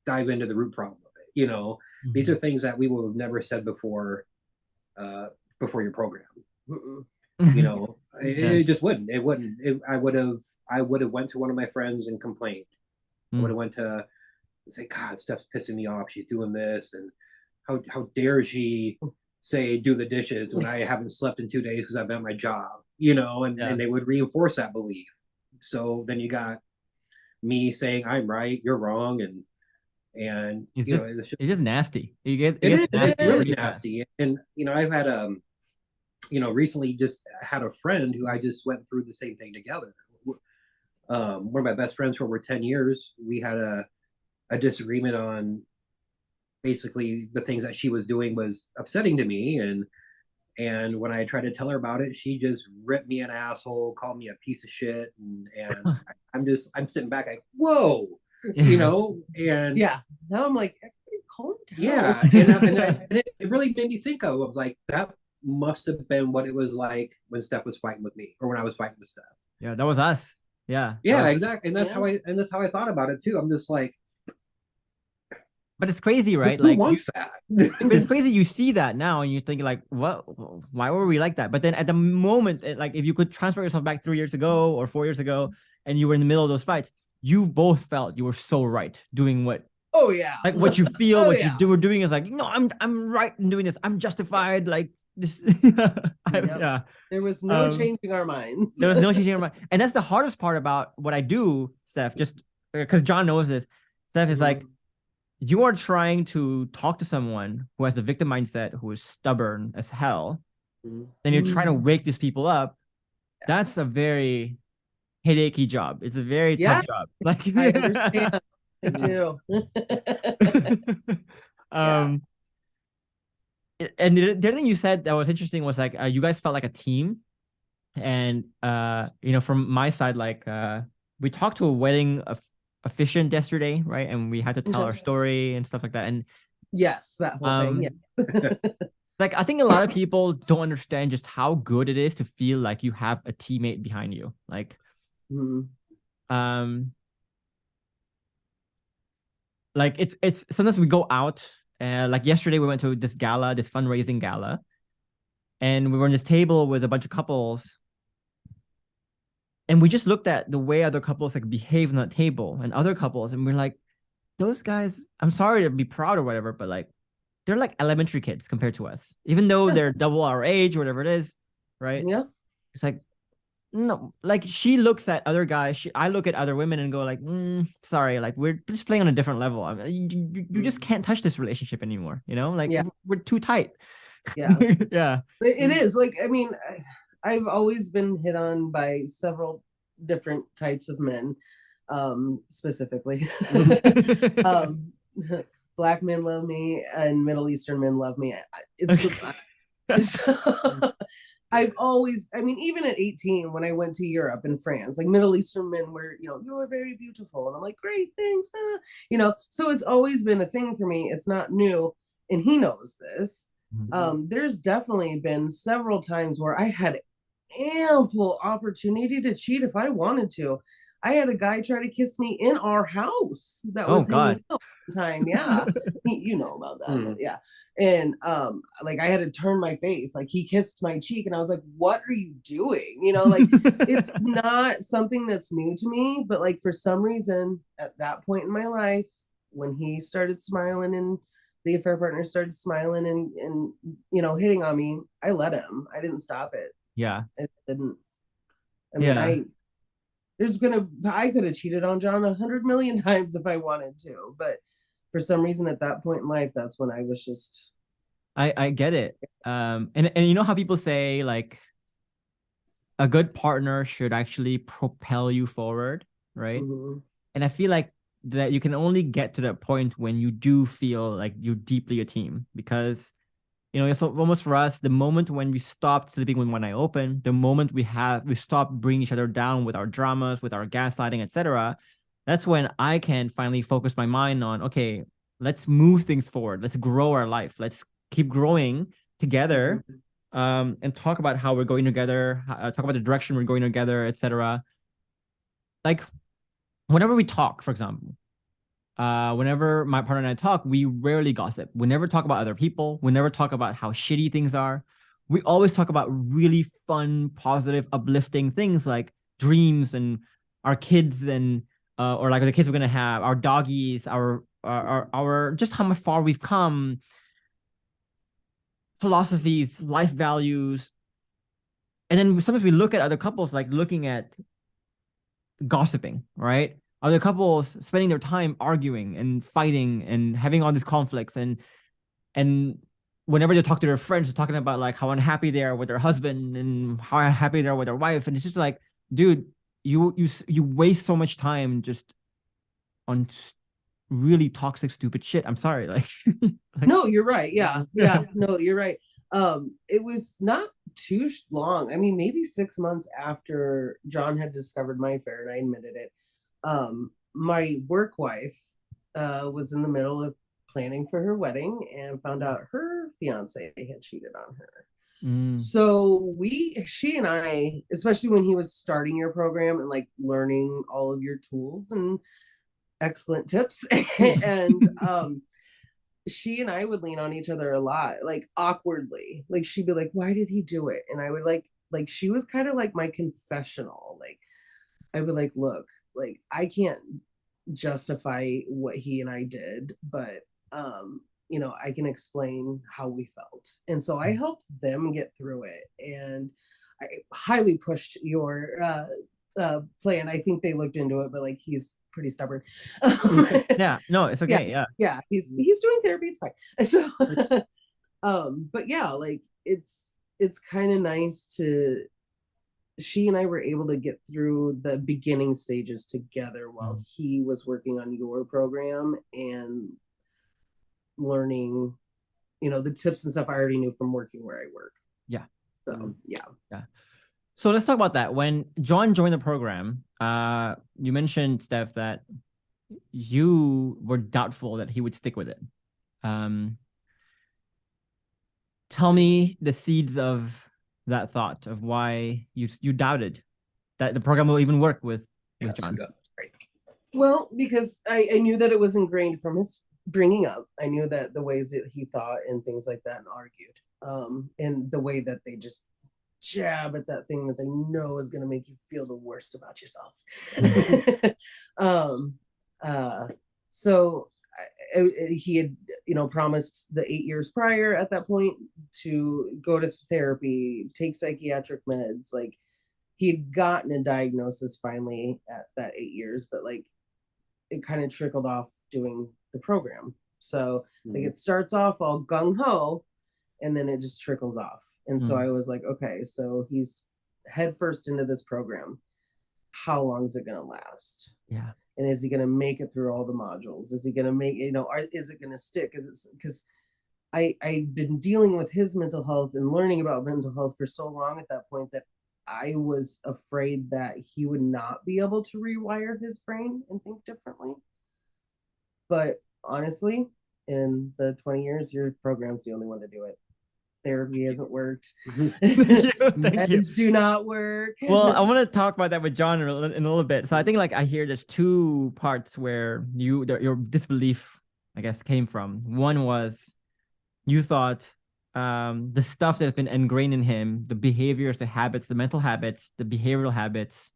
dive into the root problem of it. You know, these are things that we would have never said before your program. You know, it just wouldn't. I would have went to one of my friends and complained. I would have went to say, God, Steph's pissing me off. She's doing this, and how dare she say do the dishes when I haven't slept in 2 days because I've been at my job, you know, and they would reinforce that belief. So then you got me saying I'm right, you're wrong, and it's just nasty. It gets really nasty. And you know, I've had you know, recently just had a friend who I just went through the same thing together. One of my best friends for over 10 years, we had a disagreement on basically the things that she was doing was upsetting to me, and when I tried to tell her about it, she just ripped me an asshole, called me a piece of shit, and I'm sitting back like, whoa, you know, and now I'm like, calm down. And it really made me think of, I was like, that must have been what it was like when Steph was fighting with me, or when I was fighting with Steph. Yeah, that was us. Yeah, exactly, and that's how I thought about it too. I'm just like, but it's crazy, right? Who wants that? But it's crazy. You see that now, and you think like, what? Why were we like that? But then at the moment, like if you could transfer yourself back 3 years ago or 4 years ago, and you were in the middle of those fights, you both felt you were so right doing what. Oh yeah. Like what you feel, what you were doing is like, no, I'm right in doing this. I'm justified. Like this. Yeah. There was no changing our minds. There was no changing our mind, and that's the hardest part about what I do, Steph. Just because John knows this, Steph is like, you are trying to talk to someone who has the victim mindset, who is stubborn as hell. Then you're trying to wake these people up. That's a very headachy job. It's a very tough job. Like I understand. I do. And the other thing you said that was interesting was like you guys felt like a team, and you know, from my side, like we talked to a wedding officiant yesterday, right? And we had to tell our story and stuff like that. And yes, that whole thing. Yeah. Like I think a lot of people don't understand just how good it is to feel like you have a teammate behind you. Like, like it's sometimes we go out. Like yesterday, we went to this gala, this fundraising gala, and we were on this table with a bunch of couples. And we just looked at the way other couples like behave on that table and other couples, and we're like, those guys, I'm sorry to be proud or whatever, but like they're like elementary kids compared to us, even though they're double our age or whatever it is, right? Yeah. It's like, no, like she looks at other guys, I look at other women and go like, sorry, like we're just playing on a different level. I mean, you just can't touch this relationship anymore, you know? Like Yeah. we're too tight. Yeah. Yeah. It is like, I mean, I've always been hit on by several different types of men, specifically. Black men love me and Middle Eastern men love me. I've always, I mean, even at 18, when I went to Europe and France, like Middle Eastern men were, you know, you're very beautiful. And I'm like, great, thanks. You know, so it's always been a thing for me. It's not new. And he knows this. There's definitely been several times where I had ample opportunity to cheat if I wanted to. I had a guy try to kiss me in our house that was hanging out time. Yeah. You know about that. Yeah. And like I had to turn my face. Like he kissed my cheek and I was like, what are you doing? You know, like it's not something that's new to me, but like for some reason at that point in my life, when he started smiling and the affair partner started smiling and you know, hitting on me, I let him. I didn't stop it. Yeah. I didn't. I mean, I could have cheated on John 100 million times if I wanted to, but for some reason at that point in life, that's when I was just. I get it. And you know how people say like a good partner should actually propel you forward, right? Mm-hmm. And I feel like that you can only get to that point when you do feel like you're deeply a team, because you know, it's almost for us, the moment when we stopped sleeping with one eye open, the moment we stopped bringing each other down with our dramas, with our gaslighting, etc. That's when I can finally focus my mind on, okay, let's move things forward. Let's grow our life. Let's keep growing together, and talk about how we're going together, talk about the direction we're going together, etc. Like whenever we talk, for example, whenever my partner and I talk, we rarely gossip. We never talk about other people. We never talk about how shitty things are. We always talk about really fun, positive, uplifting things like dreams and our kids and or like the kids we're gonna have, our doggies, our just how much far we've come, philosophies, life values. And then sometimes we look at other couples like looking at gossiping, right? Other couples spending their time arguing and fighting and having all these conflicts, and whenever they talk to their friends, they're talking about like how unhappy they are with their husband and how unhappy they are with their wife, and it's just like, dude, you waste so much time just on really toxic, stupid shit. I'm sorry, like no, you're right. Yeah, no, you're right. It was not too long. I mean, maybe 6 months after John had discovered my affair, and I admitted it. My work wife was in the middle of planning for her wedding and found out her fiance had cheated on her. So she and I, especially when he was starting your program and like learning all of your tools and excellent tips, and she and I would lean on each other a lot, like awkwardly. Like she'd be like, "Why did he do it?" And I would like she was kind of like my confessional. Like I would like, look, like I can't justify what he and I did, but you know, I can explain how we felt. And so I helped them get through it. And I highly pushed your plan. I think they looked into it, but like he's pretty stubborn. Yeah, no, it's okay. Yeah, he's doing therapy, it's fine. So but yeah, like it's kind of nice to, she and I were able to get through the beginning stages together while he was working on your program and learning, you know, the tips and stuff I already knew from working where I work. Yeah. So yeah. So let's talk about that. When John joined the program, you mentioned, Steph, that you were doubtful that he would stick with it. Tell me the seeds of that thought of why you doubted that the program will even work with John. Well, because I knew that it was ingrained from his bringing up. I knew that the ways that he thought and things like that and argued, and the way that they just jab at that thing that they know is going to make you feel the worst about yourself. So he had, promised the 8 years prior at that point to go to therapy, take psychiatric meds. Like, he had gotten a diagnosis finally at that 8 years, but like it kind of trickled off doing the program. So like it starts off all gung-ho and then it just trickles off. And so I was like, okay, so he's head first into this program. How long is it going to last? Yeah. And is he going to make it through all the modules? Is he going to make, is it going to stick? Because I've been dealing with his mental health and learning about mental health for so long at that point that I was afraid that he would not be able to rewire his brain and think differently. But honestly, in the 20 years, your program's the only one to do it. Therapy hasn't worked. Meds do not work. Well, I want to talk about that with John in a little bit. So I think like I hear there's two parts where your disbelief, I guess, came from. One was you thought the stuff that's been ingrained in him, the behaviors, the habits, the mental habits, the behavioral habits,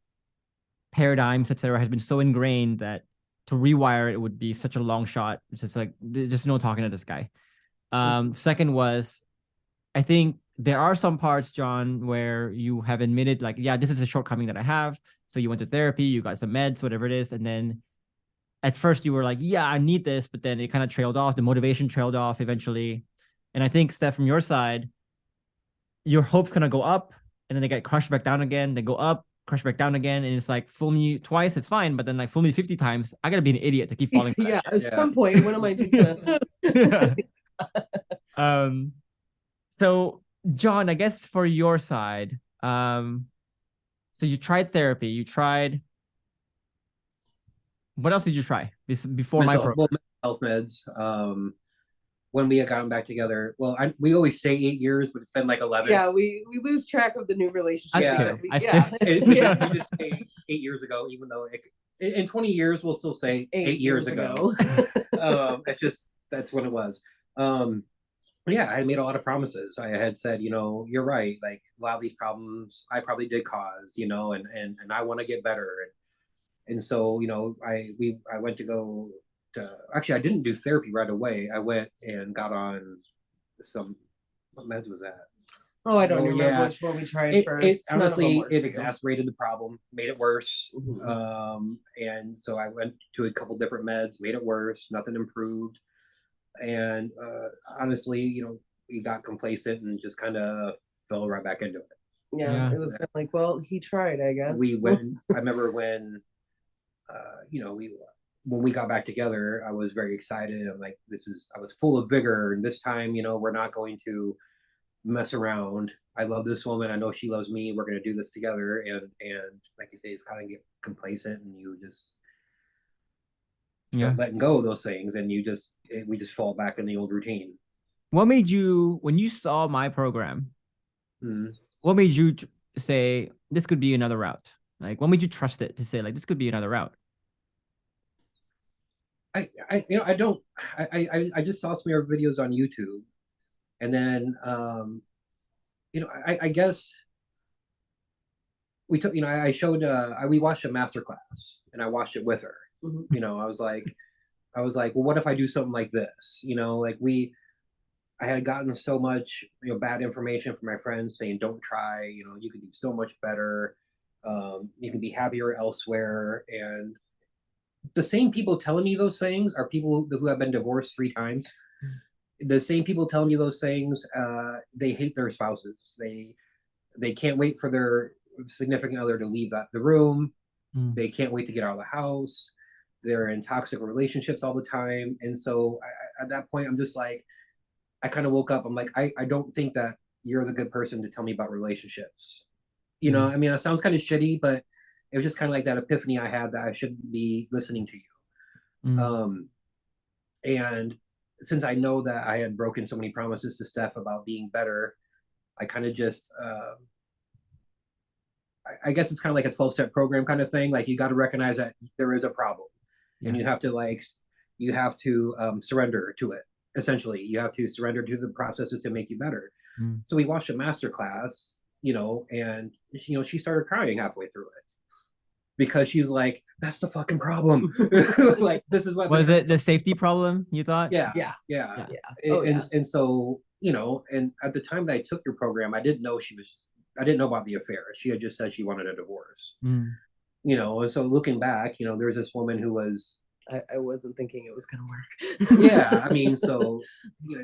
paradigms, etc., has been so ingrained that to rewire it would be such a long shot. It's just like just no talking to this guy. Second was, I think there are some parts, John, where you have admitted, like, yeah, this is a shortcoming that I have. So you went to therapy, you got some meds, whatever it is. And then at first you were like, yeah, I need this. But then it kind of trailed off. The motivation trailed off eventually. And I think, Steph, from your side, your hopes kind of go up and then they get crushed back down again. They go up, crushed back down again. And it's like, fool me twice, it's fine. But then like fool me 50 times, I got to be an idiot to keep falling. Yeah, at some point, when am I just going to... So, John, I guess for your side, so you tried therapy. You tried. What else did you try before my program? Well, health meds. When we had gotten back together, well, we always say 8 years, but it's been like 11. Yeah, we lose track of the new relationship. We just say 8 years ago, even though in 20 years we'll still say 8 years ago. That's when it was. Yeah, I had made a lot of promises. I had said, you're right. Like a lot of these problems I probably did cause, and I want to get better. And so, I went to go to, actually, I didn't do therapy right away. I went and got on what meds was that? Oh, I don't remember which one we tried first. Honestly, it exacerbated the problem, made it worse. And so I went to a couple different meds, made it worse. Nothing improved. And honestly, we got complacent and just kind of fell right back into it. Yeah, it was kind of like, well, he tried, I guess. I remember when we got back together, I was very excited. I'm like, I was full of vigor. And this time, we're not going to mess around. I love this woman. I know she loves me. We're going to do this together. And like you say, it's kind of get complacent and you just start letting go of those things, and we just fall back in the old routine. What made you, when you saw my program, what made you say this could be another route? Like, what made you trust it to say like this could be another route? I just saw some of your videos on YouTube, and then I guess we took, I showed we watched a master class and I watched it with her. I was like, well, what if I do something like this? I had gotten so much, bad information from my friends saying, don't try, you can do so much better. You can be happier elsewhere. And the same people telling me those things are people who have been divorced 3 times. The same people telling me those things, they hate their spouses. They can't wait for their significant other to leave the room. They can't wait to get out of the house. They're in toxic relationships all the time. And so at that point, I'm just like, I kind of woke up. I'm like, I don't think that you're the good person to tell me about relationships. I mean, it sounds kind of shitty, but it was just kind of like that epiphany I had that I shouldn't be listening to you. And since I know that I had broken so many promises to Steph about being better, I kind of just, I guess it's kind of like a 12-step program kind of thing. Like, you got to recognize that there is a problem. And you have to surrender to it. Essentially, you have to surrender to the processes to make you better. So we watched a master class, and she started crying halfway through it because she's like, that's the fucking problem. Like, this is what Was it the safety problem, you thought? yeah, Yeah. yeah. Yeah. Oh, yeah. And so, and at the time that I took your program, I didn't know about the affair. She had just said she wanted a divorce. Mm. And so looking back, there's this woman who was, I wasn't thinking it was gonna work. yeah, I mean, so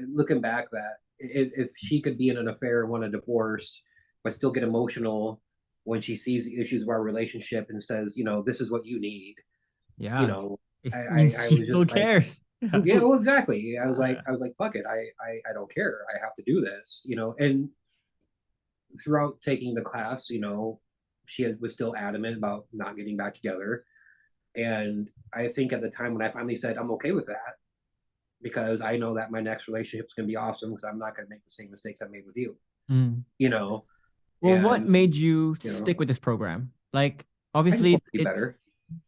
looking back, that if she could be in an affair and want a divorce, but still get emotional when she sees the issues of our relationship and says, this is what you need, Yeah. It I means I she was still just like, cares. yeah, well, exactly. I was like, fuck it, I don't care. I have to do this, and throughout taking the class, was still adamant about not getting back together. And I think at the time when I finally said I'm okay with that, because I know that my next relationship is going to be awesome because I'm not going to make the same mistakes I made with you. Mm. Well, what And, made you stick with this program? Like, I just obviously, want to be better.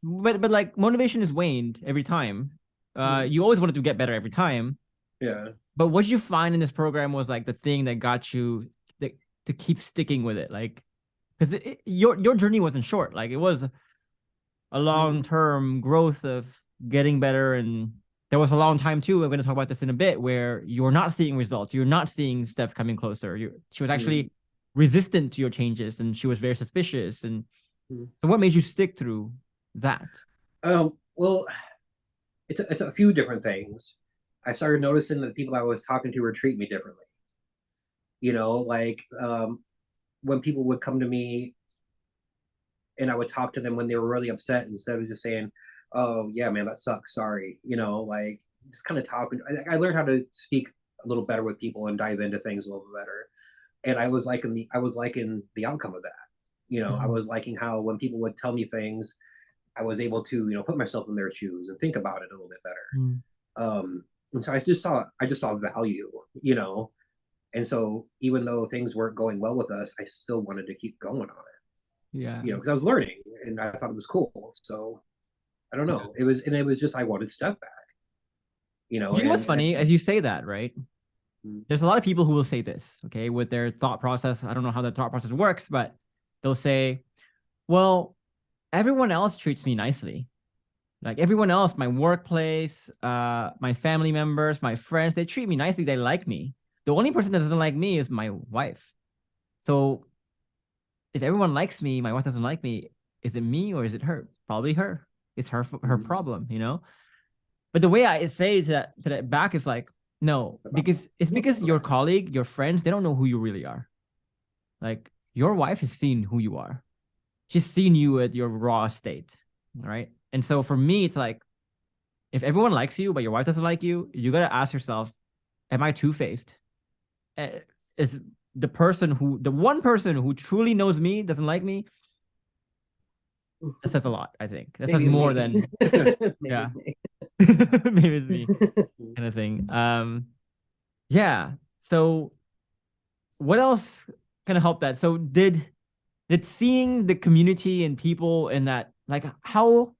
but like motivation is waned every time. You always wanted to get better every time. Yeah. But what did you find in this program was like the thing that got you to keep sticking with it? Like, because your journey wasn't short. Like, it was a long-term growth of getting better, and there was a long time too. We're going to talk about this in a bit, where you're not seeing results. You're not seeing Steph coming closer. She was actually resistant to your changes, and she was very suspicious. And so, what made you stick through that? Well, it's a few different things. I started noticing that the people I was talking to were treating me differently. Like when people would come to me and I would talk to them when they were really upset, instead of just saying, "Oh yeah, man, that sucks. Sorry," like just kind of talking. I learned how to speak a little better with people and dive into things a little bit better. And I was liking the outcome of that. I was liking how when people would tell me things, I was able to put myself in their shoes and think about it a little bit better. And so I just saw value, and so even though things weren't going well with us, I still wanted to keep going on it. Yeah. Because I was learning and I thought it was cool. So I don't know. It was just I wanted Steph back. What's funny as you say that, right? There's a lot of people who will say this, okay, with their thought process. I don't know how the thought process works, but they'll say, well, everyone else treats me nicely. Like everyone else, my workplace, my family members, my friends, they treat me nicely. They like me. The only person that doesn't like me is my wife. So if everyone likes me, my wife doesn't like me, is it me or is it her? Probably her. It's her problem, But the way I say to that back is like, no, because your colleague, your friends, they don't know who you really are. Like your wife has seen who you are. She's seen you at your raw state, right? And so for me, it's like, if everyone likes you, but your wife doesn't like you, you got to ask yourself, am I two-faced? Is the one person who truly knows me doesn't like me? That says a lot, I think. That says more than maybe it's me. maybe it's me kind of thing. Yeah. So what else can help that? So did seeing the community and people in that, like how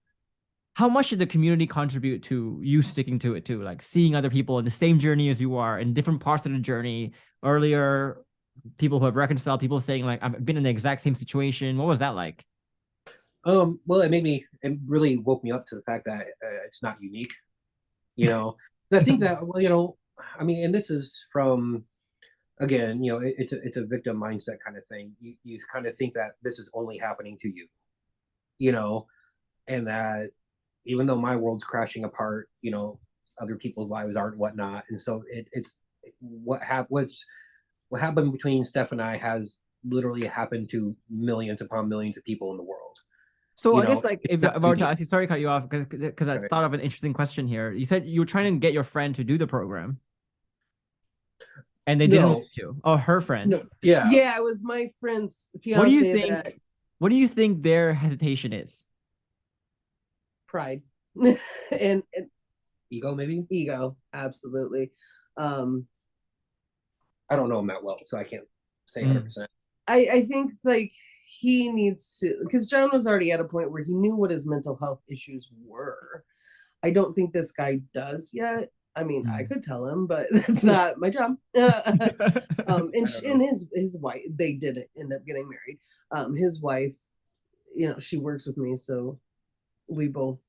much did the community contribute to you sticking to it too? Like seeing other people in the same journey as you are in different parts of the journey earlier, people who have reconciled, people saying like, I've been in the exact same situation. What was that like? Well, it really woke me up to the fact that it's not unique. I think that, I mean, and this is from, again, it's a victim mindset kind of thing. You kind of think that this is only happening to you, and that even though my world's crashing apart, other people's lives aren't, whatnot. And so it's what happened between Steph and I has literally happened to millions upon millions of people in the world. So I guess like if I were to ask you, sorry to cut you off because I thought of an interesting question here. You said you were trying to get your friend to do the program, and they didn't want to. Oh, her friend. No. Yeah. Yeah, it was my friend's fiance. What do you think their hesitation is? Pride and ego, maybe. Ego, absolutely. I don't know him that well, so I can't say 100%. I think like he needs to, because John was already at a point where he knew what his mental health issues were. I don't think this guy does yet. I mean, I could tell him, but that's not my job. And his wife, they did end up getting married. His wife, she works with me, so we both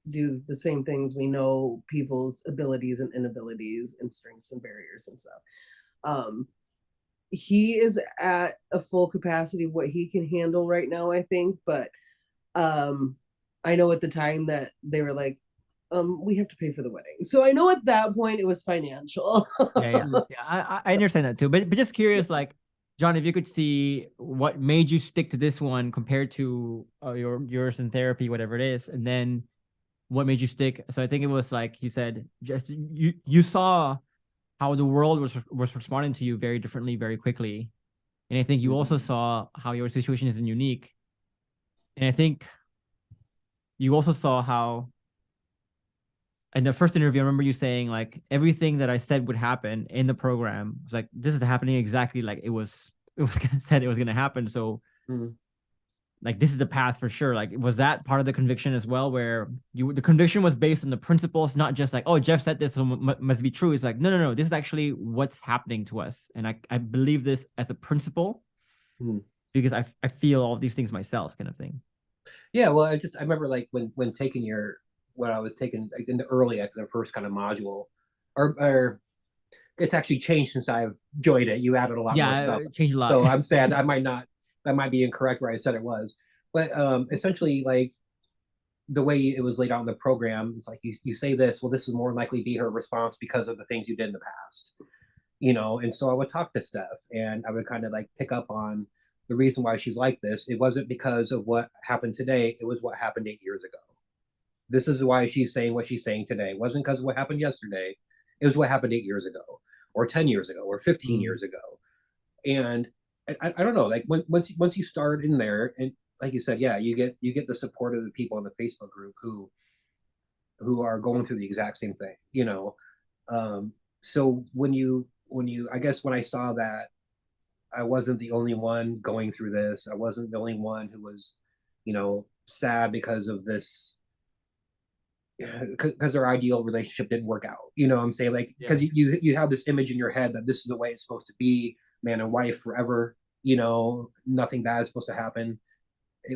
do the same things. We know people's abilities and inabilities and strengths and barriers and stuff. He is at a full capacity of what he can handle right now, I think, but I know at the time that they were like, we have to pay for the wedding. So I know at that point it was financial. I understand that too. But just curious, like, John, if you could see what made you stick to this one compared to yours in therapy, whatever it is, and then what made you stick. So I think it was like you said, just you saw how the world was responding to you very differently, very quickly. And I think you also saw how your situation isn't unique. And I think you also saw how in the first interview, I remember you saying like everything that I said would happen in the program was like, this is happening exactly like it was said it was gonna happen. So like this is the path for sure. Like was that part of the conviction as well, where the conviction was based on the principles, not just like, oh, Jeff said this, so must be true. It's like, no, this is actually what's happening to us. And I believe this as a principle because I feel all these things myself, kind of thing. Yeah, well, I remember like when taking what I was taking like in the first kind of module, or it's actually changed since I've joined it. You added a lot more stuff. Yeah, changed a lot. So I'm sad. That might be incorrect where I said it was, but essentially like the way it was laid out in the program is like you say this, well, this would more likely be her response because of the things you did in the past, and so I would talk to Steph and I would kind of like pick up on the reason why she's like this. It wasn't because of what happened today. It was what happened 8 years ago. This is why she's saying what she's saying today. It wasn't because of what happened yesterday. It was what happened 8 years ago or 10 years ago or 15 years ago. And I don't know, like once you start in there, and like you said, yeah, you get the support of the people in the Facebook group who are going through the exact same thing, so when you I guess when I saw that I wasn't the only one going through this, I wasn't the only one who was sad because of this, because our ideal relationship didn't work out, what I'm saying, like because you have this image in your head that this is the way it's supposed to be, man and wife forever, nothing bad is supposed to happen.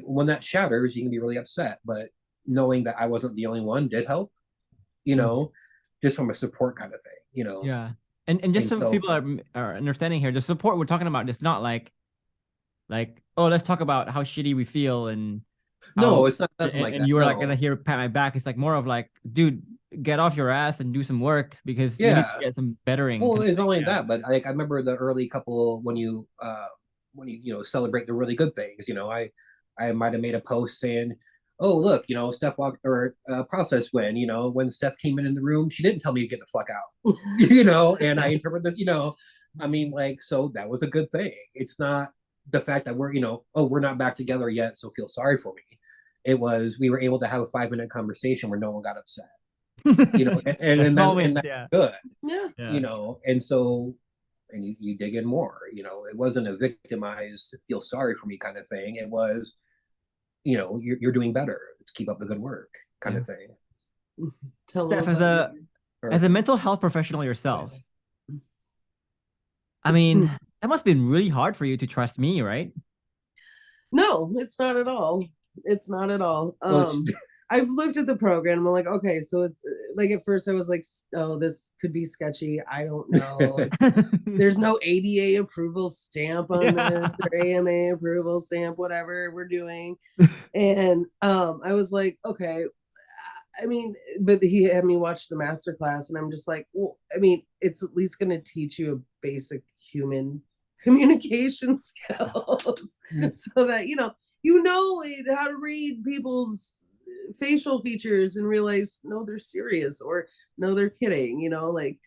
When that shatters, you can be really upset, but knowing that I wasn't the only one did help, just from a support kind of thing, Yeah. And just so people are understanding here, the support we're talking about is not like, oh, let's talk about how shitty we feel and no, it's not nothing like that. And you were like gonna hear pat my back. It's like more of like, dude, get off your ass and do some work because you need to get some bettering. Well, it's only that, but like I remember the early couple when you celebrate the really good things. I might have made a post saying, oh, look, Steph walked or process when Steph came in the room, she didn't tell me to get the fuck out, and I interpret this, I mean, like, so that was a good thing. It's not the fact that we're, we're not back together yet, so feel sorry for me. It was, we were able to have a 5-minute conversation where no one got upset, and that's good, and so, and you dig in more, it wasn't a victimized, feel sorry for me kind of thing. It was, you're doing better. Let's keep up the good work kind of thing. Steph, as a mental health professional yourself, I mean, that must have been really hard for you to trust me, right? No, it's not at all. It's not at all. I've looked at the program. I'm like, okay, so it's like at first I was like, oh, this could be sketchy. I don't know. There's no ADA approval stamp on this or AMA approval stamp, whatever we're doing. And I was like, okay. I mean, but he had me watch the master class, and I'm just like, well, I mean, it's at least going to teach you a basic human communication skills so that how to read people's facial features and realize no, they're serious or no, they're kidding. Like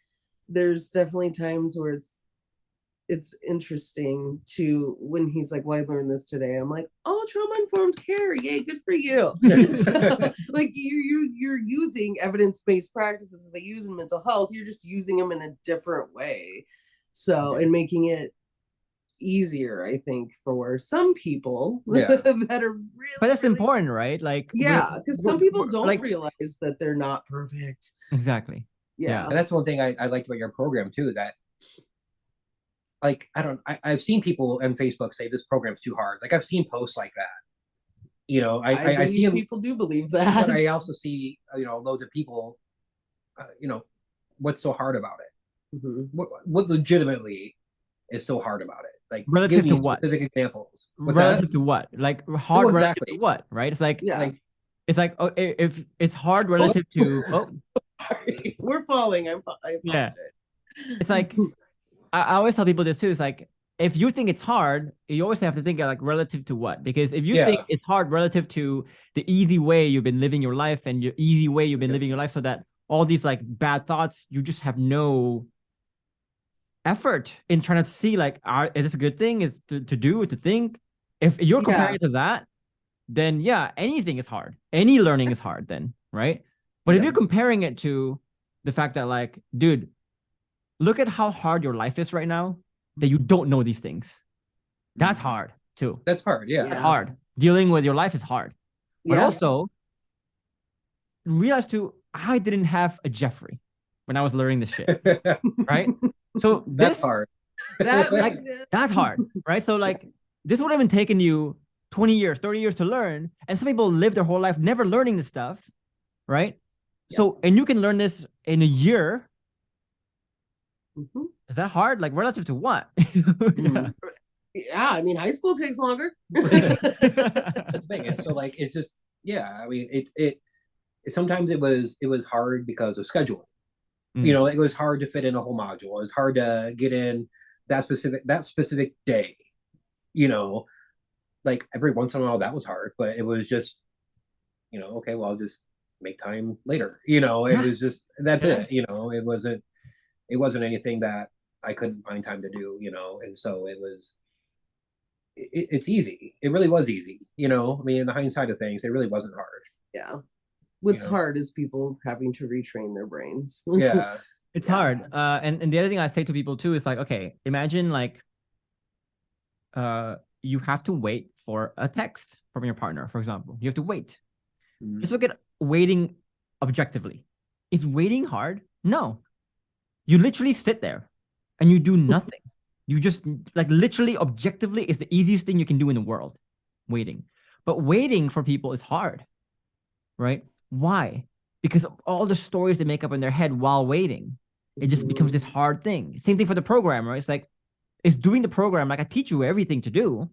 there's definitely times where it's interesting to when he's like, well, I learned this today. I'm like, oh, trauma-informed care, yay, good for you. So, like you're using evidence-based practices that they use in mental health. You're just using them in a different way. So, and making it easier, I think, for some people that are really, but that's really important, right? Like, because some people don't realize that they're not perfect. Exactly. Yeah. And that's one thing I liked about your program too, that like I've seen people on Facebook say this program's too hard. Like I've seen posts like that. You know, I see believe them, people do believe that. but I also see loads of people. What's so hard about it? What legitimately is so hard about it? Like Relative give to me what? specific examples. What's Relative that? to what? Like hard Oh, relative exactly. to what? Right? It's like Yeah. Like it's like if it's hard relative to Sorry. We're falling. I apologize. Yeah. It's like I always tell people this too. It's like if you think it's hard, you always have to think like relative to what? Because if you think it's hard relative to the easy way you've been living your life and your easy way you've been living your life, so that all these like bad thoughts, you just have no effort in trying to see like, is this a good thing? Is to do, to think? If you're comparing it to that, then yeah, anything is hard. Any learning is hard then, right? But if you're comparing it to the fact that like, dude, look at how hard your life is right now, that you don't know these things. That's hard too. that's hard. Yeah. It's hard. Dealing with your life is hard. But also realize too, I didn't have a Geoffrey when I was learning this shit. Right? So that's hard. That's hard. Right? So like this would have been taking you 20 years, 30 years to learn. And some people live their whole life never learning this stuff. Right? Yeah. So, and you can learn this in a year. Is that hard? Like relative to what? Yeah, I mean, high school takes longer. That's the thing. And so like, it's just, I mean, it sometimes it was hard because of scheduling. It was hard to fit in a whole module. It was hard to get in that specific day. Like every once in a while that was hard, but it was just, okay, well, I'll just make time later. It was just, that's it. It wasn't anything that I couldn't find time to do, and so it's easy. It really was easy. I mean, in the hindsight of things, it really wasn't hard. Yeah. What's hard is people having to retrain their brains. Yeah. It's hard. And the other thing I say to people too is like, okay, imagine like you have to wait for a text from your partner, for example. You have to wait. Just look at waiting objectively. Is waiting hard? No. You literally sit there and you do nothing. You just like literally objectively is the easiest thing you can do in the world, waiting. But waiting for people is hard, right? Why? Because of all the stories they make up in their head while waiting. It just becomes this hard thing. Same thing for the program, right? It's like, is doing the program, like I teach you everything to do.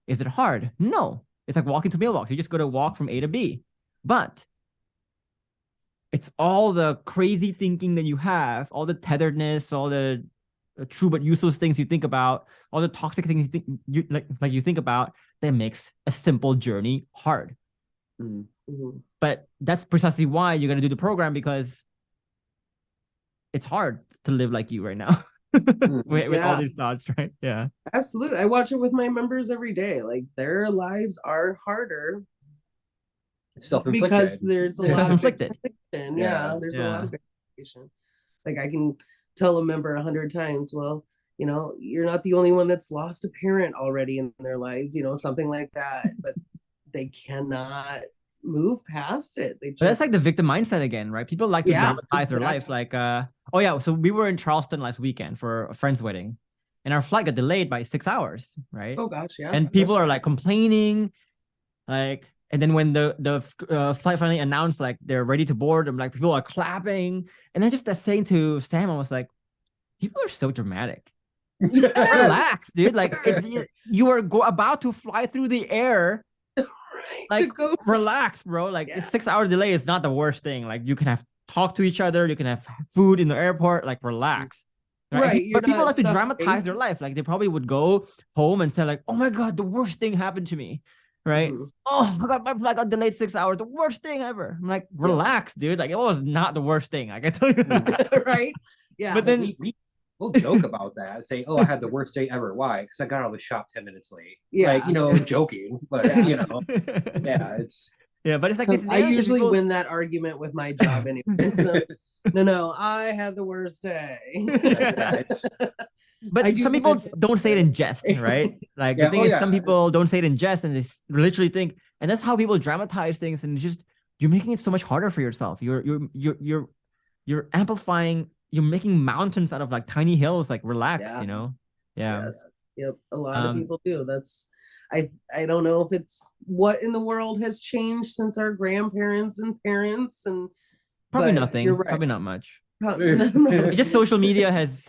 Is it hard? No. It's like walking to mailbox. You just got to walk from A to B. But it's all the crazy thinking that you have, all the tetheredness, all the true but useless things you think about, all the toxic things you think about, that makes a simple journey hard. But that's precisely why you're going to do the program, because it's hard to live like you right now with all these thoughts, right? Yeah, absolutely. I watch it with my members every day. Like their lives are harder because there's a lot of there's a lot of variation. Like I can tell a member 100 times, well, you're not the only one that's lost a parent already in their lives, something like that, but they cannot move past it. That's like the victim mindset again, right? People like to dramatize their life. Like, so we were in Charleston last weekend for a friend's wedding, and our flight got delayed by 6 hours, right? Oh gosh, yeah. And people are like complaining, like, and then when the flight finally announced like they're ready to board, I'm like, people are clapping, and I just saying to Sam, I was like, people are so dramatic. Relax, dude. Like you are about to fly through the air. Like relax, bro. Like a 6 hour delay is not the worst thing. Like you can have talk to each other, you can have food in the airport. Like relax, right? But people like to dramatize their life. Like they probably would go home and say like, "Oh my god, the worst thing happened to me." Right? Oh my god, my flight got delayed 6 hours. The worst thing ever. I'm like, relax, dude. Like it was not the worst thing. I can tell you, right? Yeah. But then we'll joke about that, say, "Oh, I had the worst day ever." Why? Because I got out of the shop 10 minutes late. Yeah, like joking, but it's but it's like I usually win that argument with my job anyway. So no, I had the worst day. But some people don't say it in jest, right? Like the thing is, some people don't say it in jest, and they literally think, and that's how people dramatize things, and it's just you're making it so much harder for yourself. You're you're amplifying, you're making mountains out of like tiny hills. Like relax, Yeah. you know? Yeah. Yes. Yep. A lot of Um, people do. That's I don't know if it's what in the world has changed since our grandparents and parents and Probably but you're nothing. right. Probably not much. Probably, Just social media yeah, has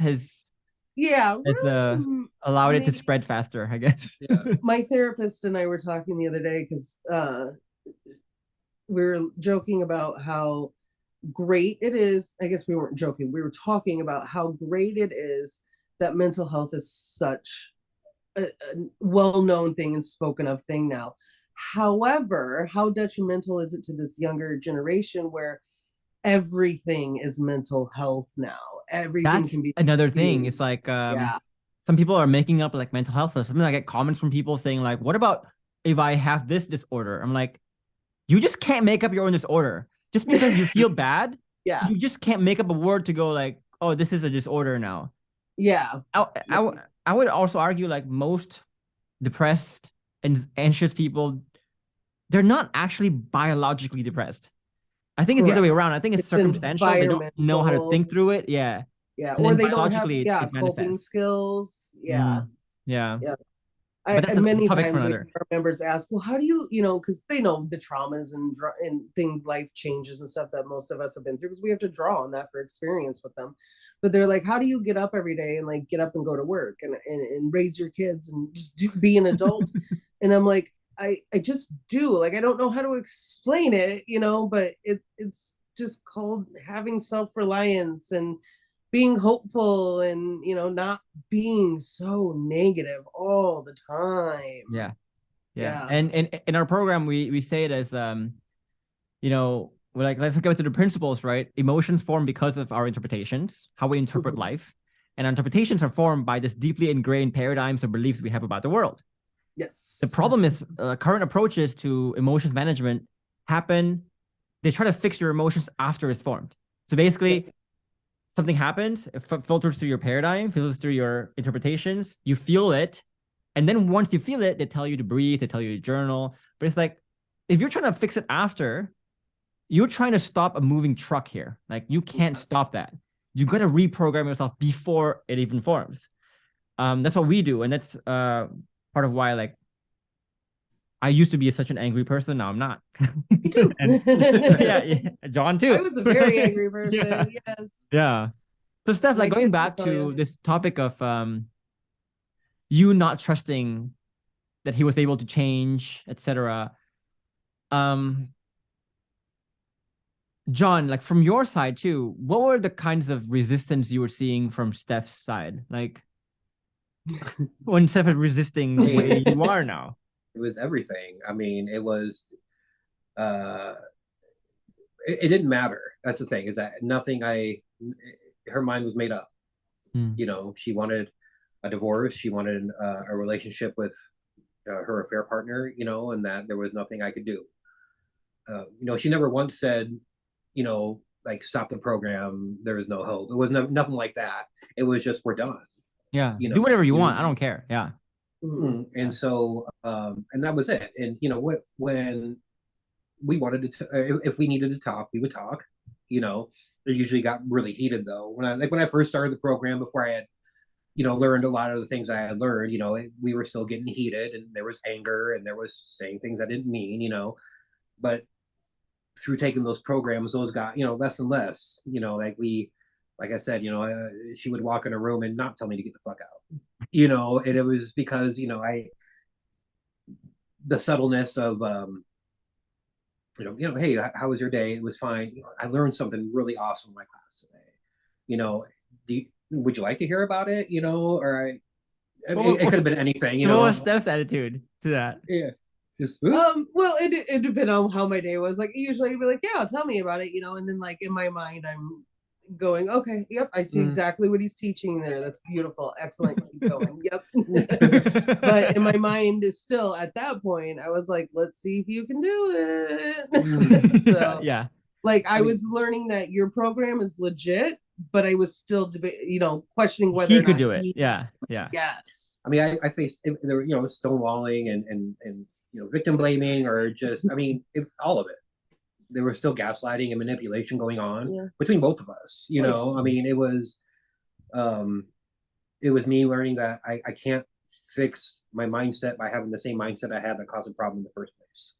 really allowed it to maybe. spread faster, I guess. Yeah. My therapist and I were talking the other day because we were joking about how great it is. I guess we weren't joking. We were talking about how great it is that mental health is such a well-known thing and spoken of thing now. However, how detrimental is it to this younger generation where everything is mental health now? Everything That's can be another thing. It's used. like Yeah. some people are making up like mental health stuff. Something I get comments from people saying like, "What about if I have this disorder?" I'm like, you just can't make up your own disorder. Just because you feel bad, Yeah. you just can't make up a word to go like, "Oh, this is a disorder now." Yeah. I would also argue like most depressed and anxious people, they're not actually biologically depressed. I think it's the other way Correct. around. I think it's circumstantial. They don't know how to Environmental. think through it. Yeah. Yeah. And Or then they don't have, biologically yeah, it coping manifests. skills. Yeah. Yeah. Yeah. But that's a Many topic for times another. our members ask, well, how do you know, because they know the traumas and things, life changes and stuff that most of us have been through, because we have to draw on that for experience with them. But they're like, how do you get up every day and like get up and go to work and raise your kids and just be an adult? And I'm like, I just do. Like, I don't know how to explain it, but it's just called having self-reliance and being hopeful and not being so negative all the time. Yeah. And in our program we say it as we're like, let's go to the principles, right? Emotions form because of our interpretations, how we interpret life. And our interpretations are formed by this deeply ingrained paradigms or beliefs we have about the world. Yes. The problem is current approaches to emotions management they try to fix your emotions after it's formed. So basically, something happens, it filters through your paradigm, filters through your interpretations, you feel it. And then once you feel it, they tell you to breathe, they tell you to journal. But it's like, if you're trying to fix it after, you're trying to stop a moving truck here. Like, you can't stop that. You got to reprogram yourself before it even forms. That's what we do. And that's part of why, like, I used to be such an angry person. Now I'm not. Me too. yeah, John too. I was a very angry person. Yeah. Yes. Yeah. So Steph, like going back to this topic of you not trusting that he was able to change, etc. John, like from your side too, what were the kinds of resistance you were seeing from Steph's side? Like when Steph was resisting the way you are now. It was everything. I mean, it was it didn't matter. That's the thing, is that her mind was made up. She wanted a divorce, she wanted a relationship with her affair partner, and that there was nothing I could do. She never once said, like, stop the program, there is no hope. It was nothing like that. It was just, we're done. Yeah. Do whatever you want. I don't care. Yeah. And so and that was it. And when we wanted to if we needed to talk, we would talk. It usually got really heated though. When I first started the program, before I had learned a lot of the things I had learned, we were still getting heated, and there was anger, and there was saying things I didn't mean, but through taking those programs, those got less and less. Like I said, she would walk in a room and not tell me to get the fuck out. And it was because the subtleness of hey, how was your day? It was fine. I learned something really awesome in my class today. Would you like to hear about it? Or it could have been anything. What was Steph's attitude to that? Yeah. Just, well, it depended on how my day was. Like, usually you'd be like, yeah, tell me about it, and then like in my mind I'm going, okay, yep, I see exactly what he's teaching there. That's beautiful, excellent, keep going. Yep. But in my mind is still at that point, I was like, let's see if you can do it. So yeah, like I was learning that your program is legit, but I was still questioning whether he could do it. Yeah. Yes. I mean, I faced there were stonewalling and victim blaming, or just all of it. there was still gaslighting and manipulation going on Yeah. between both of us. You Oh, yeah. know, I mean, it was me learning that I can't fix my mindset by having the same mindset I had that caused the problem in the first place.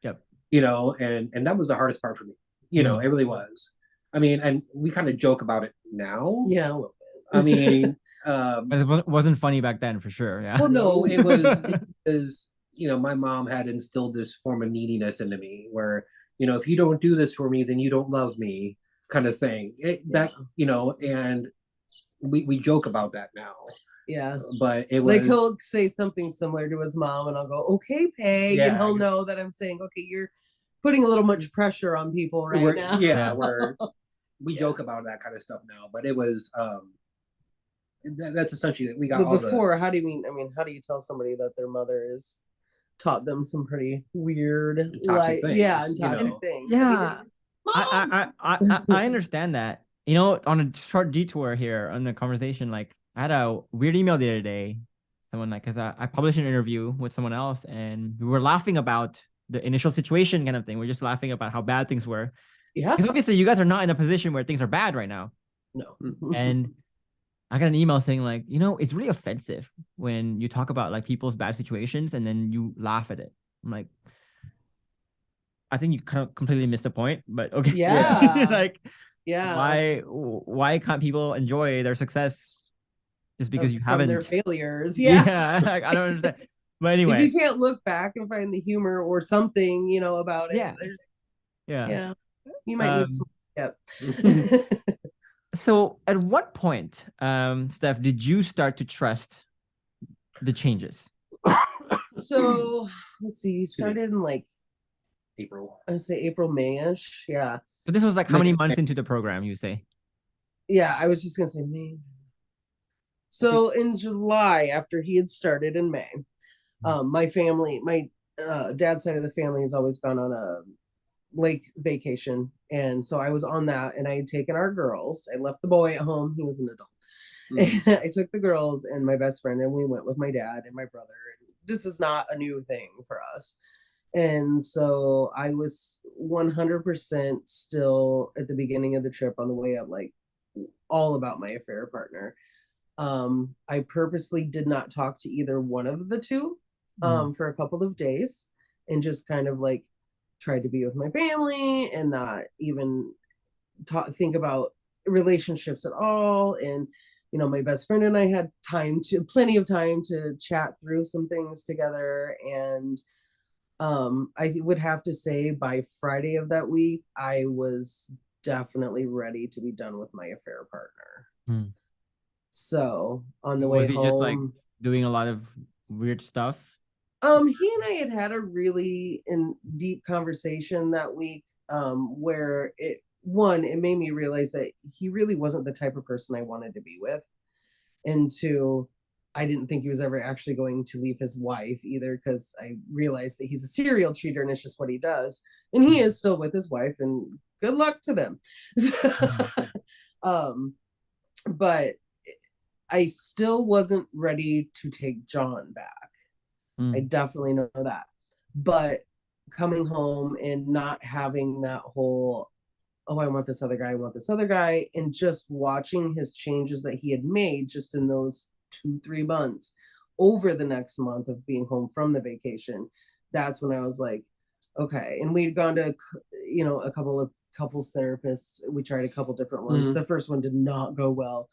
Yep. You know, and that was the hardest part for me. You know, it really was. I mean, and we kind of joke about it now. Yeah, a little bit. I mean, But it wasn't funny back then for sure. Yeah. well, no, it was, you know, my mom had instilled this form of neediness into me where, you know, if you don't do this for me, then you don't love me, kind of thing. That, you know, and we joke about that now. Yeah. But it was like he'll say something similar to his mom, and I'll go, "Okay, Peg," and he'll know that I'm saying, "Okay, you're putting a little much pressure on people right now." Yeah, we joke about that kind of stuff now, but it was that's essentially we got. But before, how do you mean? I mean, how do you tell somebody that their mother has taught them some pretty weird, toxic things, and toxic things? Yeah, I understand that. You know, on a short detour here on the conversation, like I had a weird email the other day. Someone like, because I published an interview with someone else, and we were laughing about the initial situation kind of thing. We're just laughing about how bad things were. Yeah. Because obviously you guys are not in a position where things are bad right now. No. And I got an email saying like, you know, it's really offensive when you talk about like people's bad situations and then you laugh at it. I'm like, I think you kind of completely missed the point, but okay. Yeah. Like, yeah. Why can't people enjoy their success just because you haven't their failures? Yeah. I don't understand. But anyway, if you can't look back and find the humor or something, you know, about it, yeah, you might need some. Yep. So at what point, Steph, did you start to trust the changes? So let's see, you started in like April. I would say April, May-ish. Yeah. So this was like how many months into the program, you say? Yeah, I was just gonna say May. So in July, after he had started in May, my family, my dad's side of the family has always gone on a lake vacation. And so I was on that, and I had taken our girls. I left the boy at home. He was an adult. I took the girls and my best friend, and we went with my dad and my brother. And this is not a new thing for us. And so I was 100% still at the beginning of the trip on the way up, like all about my affair partner. I purposely did not talk to either one of the two for a couple of days, and just kind of like tried to be with my family and not even think about relationships at all. And you know, my best friend and I had plenty of time to chat through some things together. And I would have to say by Friday of that week, I was definitely ready to be done with my affair partner. So on the way home, just like doing a lot of weird stuff? He and I had a really deep conversation that week, where it made me realize that he really wasn't the type of person I wanted to be with. And two, I didn't think he was ever actually going to leave his wife either, because I realized that he's a serial cheater and it's just what he does. And he is still with his wife, and good luck to them. But I still wasn't ready to take John back. I definitely know that. But coming home and not having that whole, oh, I want this other guy, and just watching his changes that he had made just in those 2-3 months over the next month of being home from the vacation, that's when I was like, okay. And we'd gone to, you know, a couple of couples therapists. We tried a couple different ones. The first one did not go well.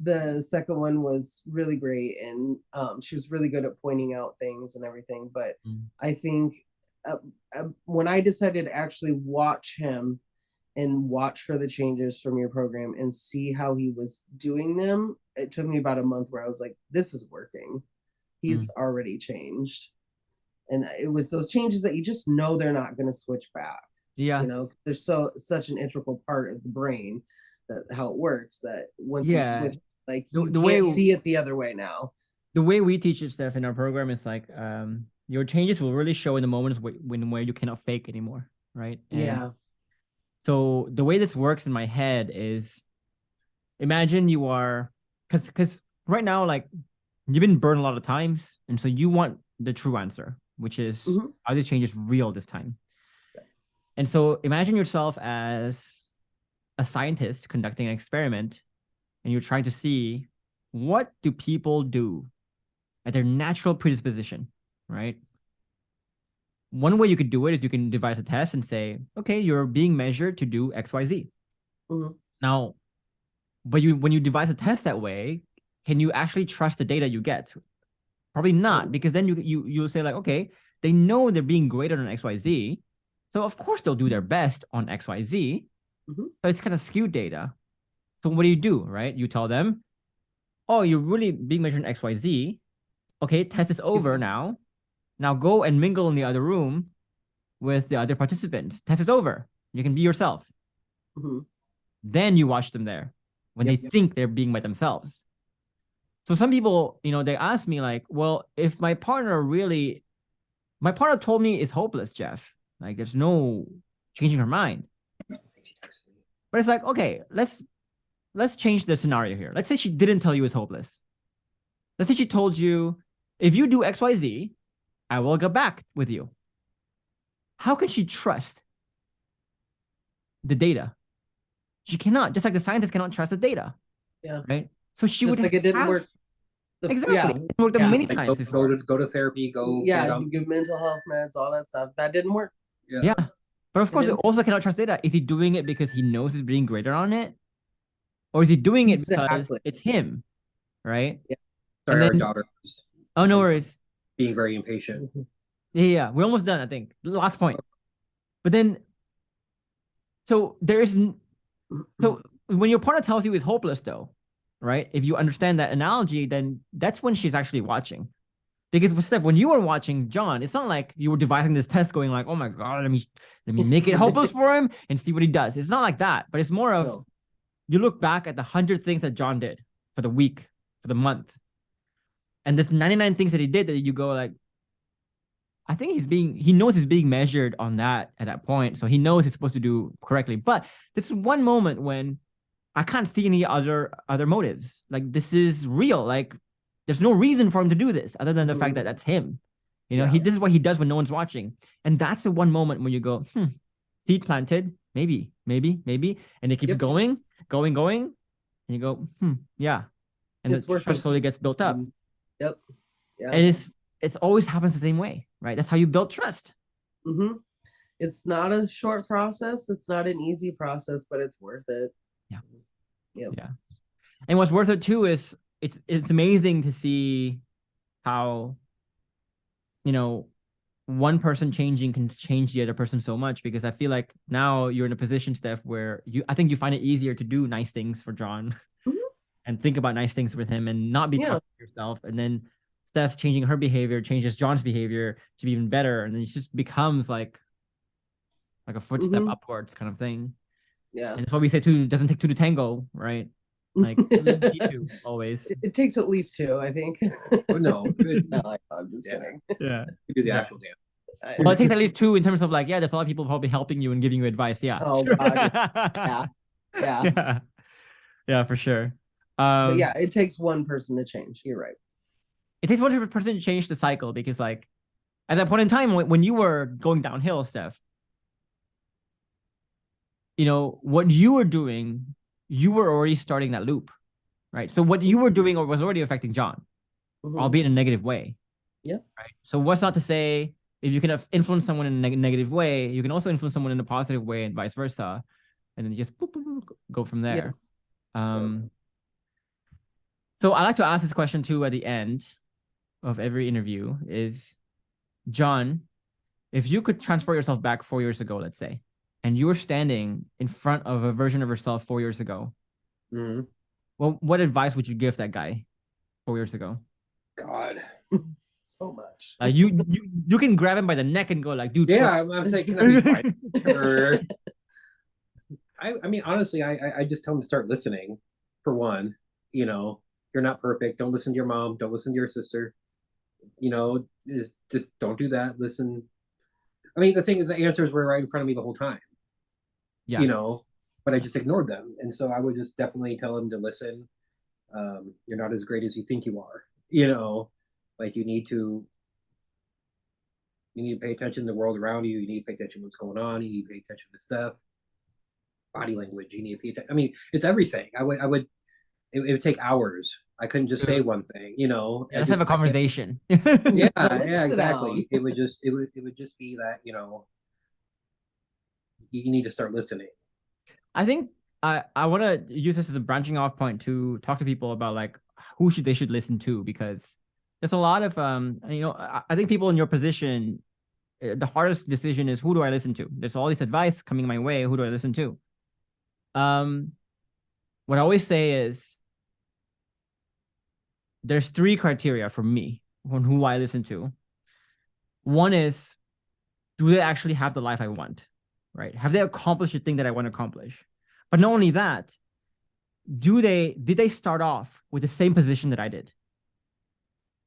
The second one was really great, and she was really good at pointing out things and everything. But I think when I decided to actually watch him and watch for the changes from your program and see how he was doing them, it took me about a month where I was like, this is working. He's already changed. And it was those changes that you just know they're not going to switch back. Yeah. You know, there's such an integral part of the brain, that how it works, that once you switch, like you can't see it the other way now. The way we teach it, Steph, in our program is like, your changes will really show in the moments where you cannot fake anymore, right? And so the way this works in my head is, imagine you are, because right now, like, you've been burned a lot of times, and so you want the true answer, which is, are these changes real this time? And so imagine yourself as a scientist conducting an experiment, and you're trying to see what do people do at their natural predisposition, right? One way you could do it is you can devise a test and say, okay, you're being measured to do X, Y, Z. Mhm. Now, but when you devise a test that way, can you actually trust the data you get? Probably not, because then you'll say like, okay, they know they're being graded on X, Y, Z, so of course they'll do their best on X, Y, Z. Mhm. So it's kind of skewed data. So what do? Right? You tell them, oh, you're really being measured on X, Y, Z. Okay, test is over now. Now go and mingle in the other room with the other participants. Test is over. You can be yourself. Mhm. Then you watch them there when Yep. they think they're being by themselves. So some people, they ask me like, well, if my partner told me it's hopeless, Jeff, like there's no changing her mind. But it's like, okay, let's change the scenario here. Let's say she didn't tell you it's hopeless. Let's say she told you, if you do X, Y, Z, I will get back with you. How can she trust the data? She cannot, just like the scientist cannot trust the data. Yeah. Right? So she Just would like it didn't work. Exactly. Yeah. It didn't work Yeah. many Like, times before. go to therapy, go Yeah, get you give mental health meds, all that stuff. That didn't work. Yeah. But of course, it didn't- also cannot trust data. Is he doing it because he knows he's being graded on it? Or is he doing it because Exactly. it's him? Right? Yeah. Sorry, And our then- daughter is Oh, no worries. being very impatient. Yeah. We're almost done, I think. Last point. But then, so when your partner tells you it's hopeless, though, right? If you understand that analogy, then that's when she's actually watching. Because Steph, when you were watching John, it's not like you were devising this test going like, oh my God, let me make it hopeless for him and see what he does. It's not like that, but it's more of No. you look back at the 100 things that John did for the week, for the month. And there's 99 things that he did that you go like, I think he knows he's being measured on that at that point. So he knows he's supposed to do correctly. But this is one moment when I can't see any other motives. Like this is real. Like there's no reason for him to do this other than the fact that that's him. Yeah. This is what he does when no one's watching. And that's the one moment when you go, seed planted, maybe. And it keeps Yep. going. And you go, yeah. And It's the working. trust slowly gets built up. Yep. Yeah. And it's always happens the same way, right? That's how you build trust. Mm-hmm. It's not a short process. It's not an easy process, but it's worth it. Yeah. Yep. Yeah. And what's worth it too is it's amazing to see how one person changing can change the other person so much, because I feel like now you're in a position, Steph, where I think you find it easier to do nice things for John and think about nice things with him and not be tough on yourself. And then Steph changing her behavior changes John's behavior to be even better. And then it just becomes like a footstep upwards kind of thing. Yeah. And that's why we say two doesn't take two to tango, right? Like two, always. It takes at least two, I think. Oh, no, No, I'm just kidding. Yeah. do the actual dance. Well, it takes at least two in terms of like, there's a lot of people probably helping you and giving you advice. Yeah. Oh, gosh. Yeah. Yeah. Yeah, for sure. But yeah, it takes one person to change. You're right. It takes 100% to change the cycle, because like at that point in time when you were going downhill, Steph, what you were doing, you were already starting that loop, right? So what you were doing was already affecting John, albeit in a negative way. Yeah. Right. So what's not to say if you can influence someone in a negative way, you can also influence someone in a positive way and vice versa, and then just boop, boop, boop, go from there. So I like to ask this question too at the end of every interview is, John, if you could transport yourself back 4 years ago, let's say, and you were standing in front of a version of yourself 4 years ago, well, what advice would you give that guy 4 years ago? God, so much. You can grab him by the neck and go like, dude. Yeah, I'm saying, can I be quieter? I mean, honestly, I just tell him to start listening. For one, you're not perfect. Don't listen to your mom. Don't listen to your sister. Just don't do that. Listen. I mean, the thing is, the answers were right in front of me the whole time. Yeah. But I just ignored them. And so I would just definitely tell him to listen. You're not as great as you think you are. Like you need to, You need to pay attention to the world around you. You need to pay attention to what's going on. You need to pay attention to stuff. Body language. You need to pay attention. I mean, it's everything. It would take hours. I couldn't just say one thing, you know. Yeah, let's have a conversation. Yeah, Let's yeah, sit exactly. It would just be that, you know, you need to start listening. I think I want to use this as a branching off point to talk to people about like who they should listen to, because there's a lot of you know, I think people in your position, the hardest decision is, who do I listen to? There's all this advice coming my way. Who do I listen to? What I always say is, there's 3 criteria for me on who I listen to. One is, do they actually have the life I want, right? Have they accomplished the thing that I want to accomplish? But not only that, did they start off with the same position that I did?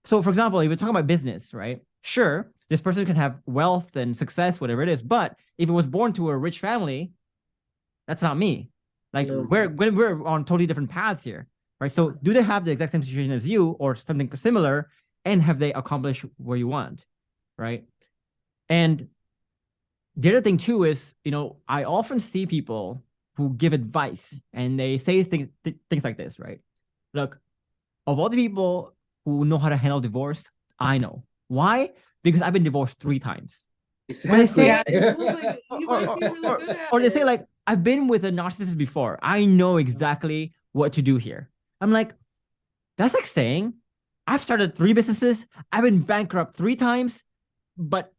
So for example, if we're talking about business, right? Sure, this person can have wealth and success, whatever it is, but if it was born to a rich family, that's not me. Like, we're on totally different paths here, right? So do they have the exact same situation as you or something similar, and have they accomplished where you want, right? And the other thing too is, you know, I often see people who give advice and they say things like this, right? Look, of all the people who know how to handle divorce, I know. Why? Because I've been divorced 3 times. Exactly. Or they say like, I've been with a narcissist before. I know exactly what to do here. I'm like, that's like saying, I've started 3 businesses. I've been bankrupt 3 times, but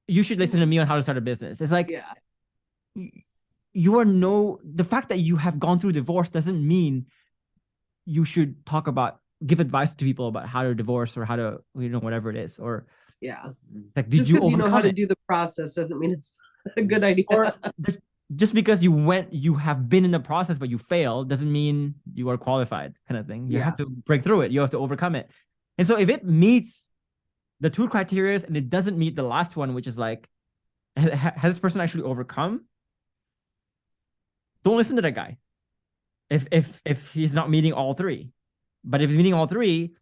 you should listen to me on how to start a business. It's like, the fact that you have gone through divorce doesn't mean you should give advice to people about how to divorce or how to, you know, whatever it is. Or like, just because you know how to do the process doesn't mean it's a good idea. Or just because you have been in the process but you failed doesn't mean you are qualified, kind of thing. You have to break through it. You have to overcome it. And so if it meets the 2 criteria and it doesn't meet the last one, which is like, has this person actually overcome? Don't listen to that guy. If he's not meeting all 3, but if he's meeting all 3,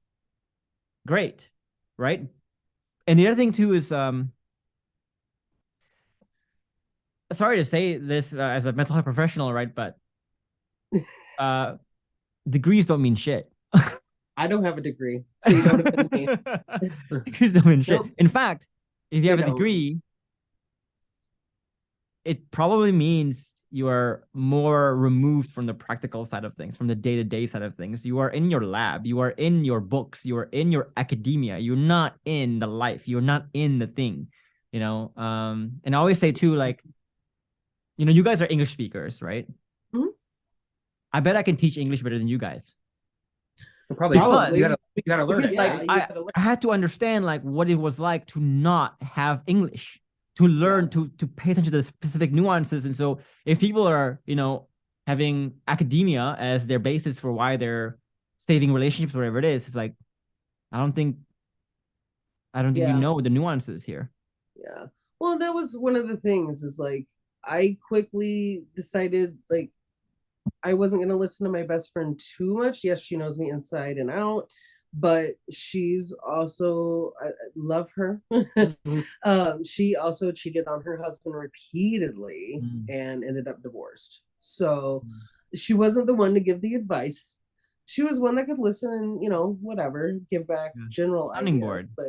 great, right? And the other thing too is, sorry to say this as a mental health professional, right? But degrees don't mean shit. I don't have a degree, so you don't offend me. Degrees don't mean shit. Nope. In fact, if you have a degree, it probably means you are more removed from the practical side of things, from the day-to-day side of things. You are in your lab, you are in your books, you are in your academia. You're not in the life. You're not in the thing, you know? And I always say too, like, you know, you guys are English speakers, right? Mm-hmm. I bet I can teach English better than you guys. Probably. You gotta learn it. Like, I had to understand like what it was like to not have English, to learn to pay attention to the specific nuances. And so if people are, you know, having academia as their basis for why they're saving relationships, whatever it is, it's like, I don't think you know the nuances here. Yeah. Well, that was one of the things, is like, I quickly decided like I wasn't going to listen to my best friend too much. Yes, she knows me inside and out, but she's also, I love her. She also cheated on her husband repeatedly and ended up divorced. So she wasn't the one to give the advice. She was one that could listen and, you know, whatever, give back general sounding ideas, board. But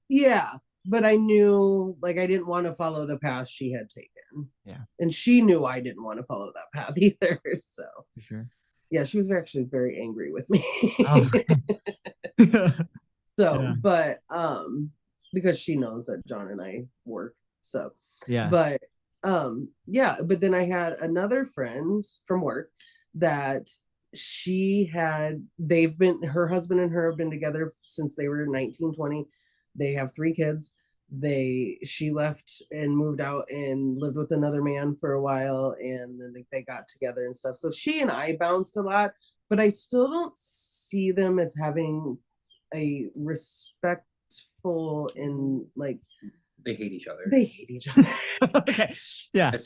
yeah. But I knew, like, I didn't want to follow the path she had taken. Yeah. And she knew I didn't want to follow that path either. So, for sure. Yeah, she was actually very angry with me. Oh, okay. But because she knows that John and I work. So, but then I had another friend from work that her husband and her have been together since they were 19, 20. They have 3 kids. She left and moved out and lived with another man for a while, and then they got together and stuff. So she and I bounced a lot, but I still don't see them as having a respectful and like, they hate each other. Okay. Yeah.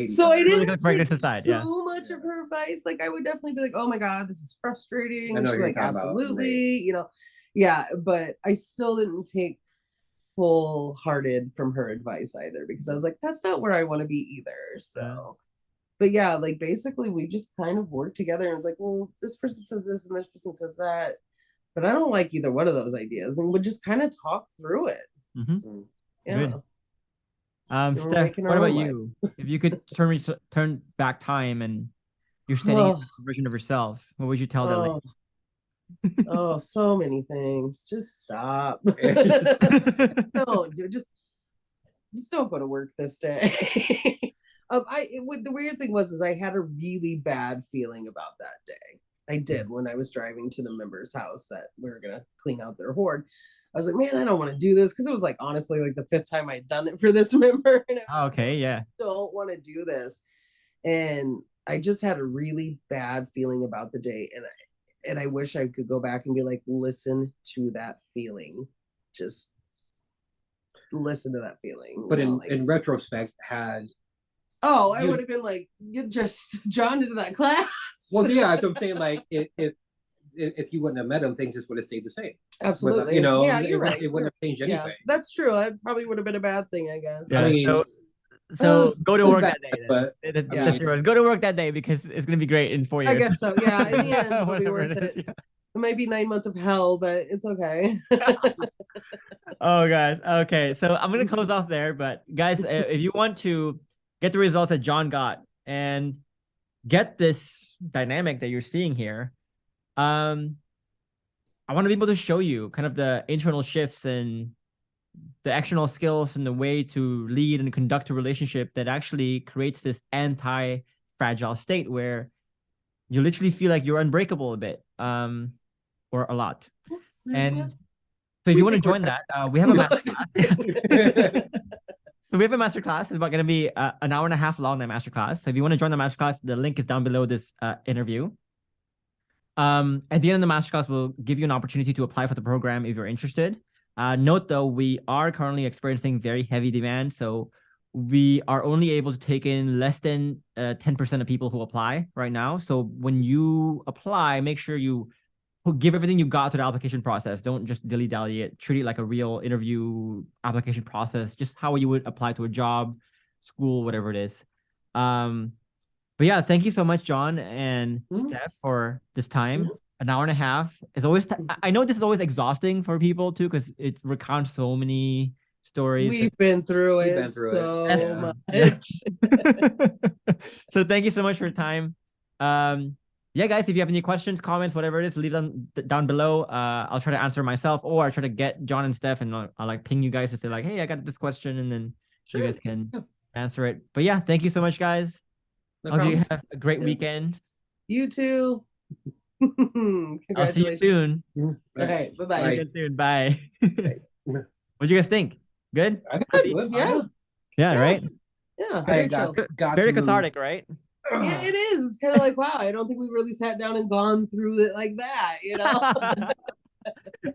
So I didn't take too much of her advice. Like, I would definitely be like, oh my God, this is frustrating. She's like, absolutely, you know. Yeah, but I still didn't take full hearted from her advice either, because I was like, that's not where I want to be either. So, but yeah, like basically we just kind of worked together and was like, well, this person says this and this person says that, but I don't like either one of those ideas, and would just kind of talk through it. Mm-hmm. Yeah. Good. We're Steph, making what our about own you? If you could turn back time and you're standing in a version of yourself, what would you tell that lady? Oh, so many things. Just stop. No, dude, just don't go to work this day. The weird thing was I had a really bad feeling about that day. I did when I was driving to the member's house that we were gonna clean out their hoard. I was like, man, I don't want to do this, because it was like honestly like the 5th time I'd done it for this member, and I was Okay, like, yeah. I don't want to do this, and I just had a really bad feeling about the day, and I wish I could go back and be like, listen to that feeling, just listen to that feeling. But in retrospect, I would have been like, you just John into that class. Well, yeah, that's what I'm saying. Like, if you wouldn't have met him, things just would have stayed the same. Absolutely. Yeah, you're right. It wouldn't have changed anything. Yeah, that's true. It probably would have been a bad thing, I guess. Yeah. I mean, so go to work that day. But go to work that day, because it's gonna be great in 4 years. I guess so. Yeah. In the end, it'll be Whatever worth it is, it. yeah. It might be 9 months of hell, but it's okay. Oh, guys. Okay, so I'm gonna close off there. But guys, if you want to get the results that John got and get this dynamic that you're seeing here, I want to be able to show you kind of the internal shifts and the external skills and the way to lead and conduct a relationship that actually creates this anti-fragile state where you literally feel like you're unbreakable a bit, or a lot. And so if you want to join that, we have a masterclass. So we have a masterclass. It's about going to be an hour and a half long, that masterclass. So if you want to join the masterclass, the link is down below this interview. At the end of the masterclass, we'll give you an opportunity to apply for the program if you're interested. Note though, we are currently experiencing very heavy demand. So we are only able to take in less than 10% of people who apply right now. So when you apply, make sure you give everything you got to the application process. Don't just dilly-dally it. Treat it like a real interview application process, just how you would apply to a job, school, whatever it is. But yeah, thank you so much, John and Steph, for this time. An hour and a half. It's always I know this is always exhausting for people too, because it recounts so many stories. We've been through it so much. So thank you so much for your time. Yeah, guys, if you have any questions, comments, whatever it is, leave them down below. I'll try to answer myself, or I try to get John and Steph, and I'll like ping you guys to say like, hey, I got this question, and then you guys can answer it. But yeah, thank you so much, guys. No Hope you have a great weekend. You too. I'll see you soon. Okay, bye-bye. See you soon. Bye. What do you guys think? Good? I think that's good. Yeah, right? Yeah, Very cathartic, right? Yeah, it is. It's kind of like, wow, I don't think we really sat down and gone through it like that, you know?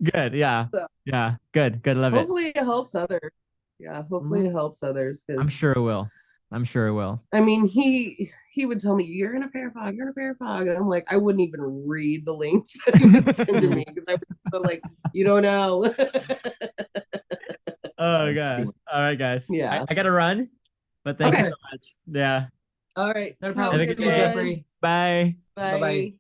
Good, yeah. So, yeah, good, love it. Hopefully it helps others. Yeah, hopefully it helps others. I'm sure it will. I mean, he would tell me, you're in a fair fog, and I'm like, I wouldn't even read the links that he would send to me, because I would be so like, you don't know. Oh god. All right, guys. Yeah, I gotta run, but thank you so much. Yeah. All right, No problem. Bye. Bye.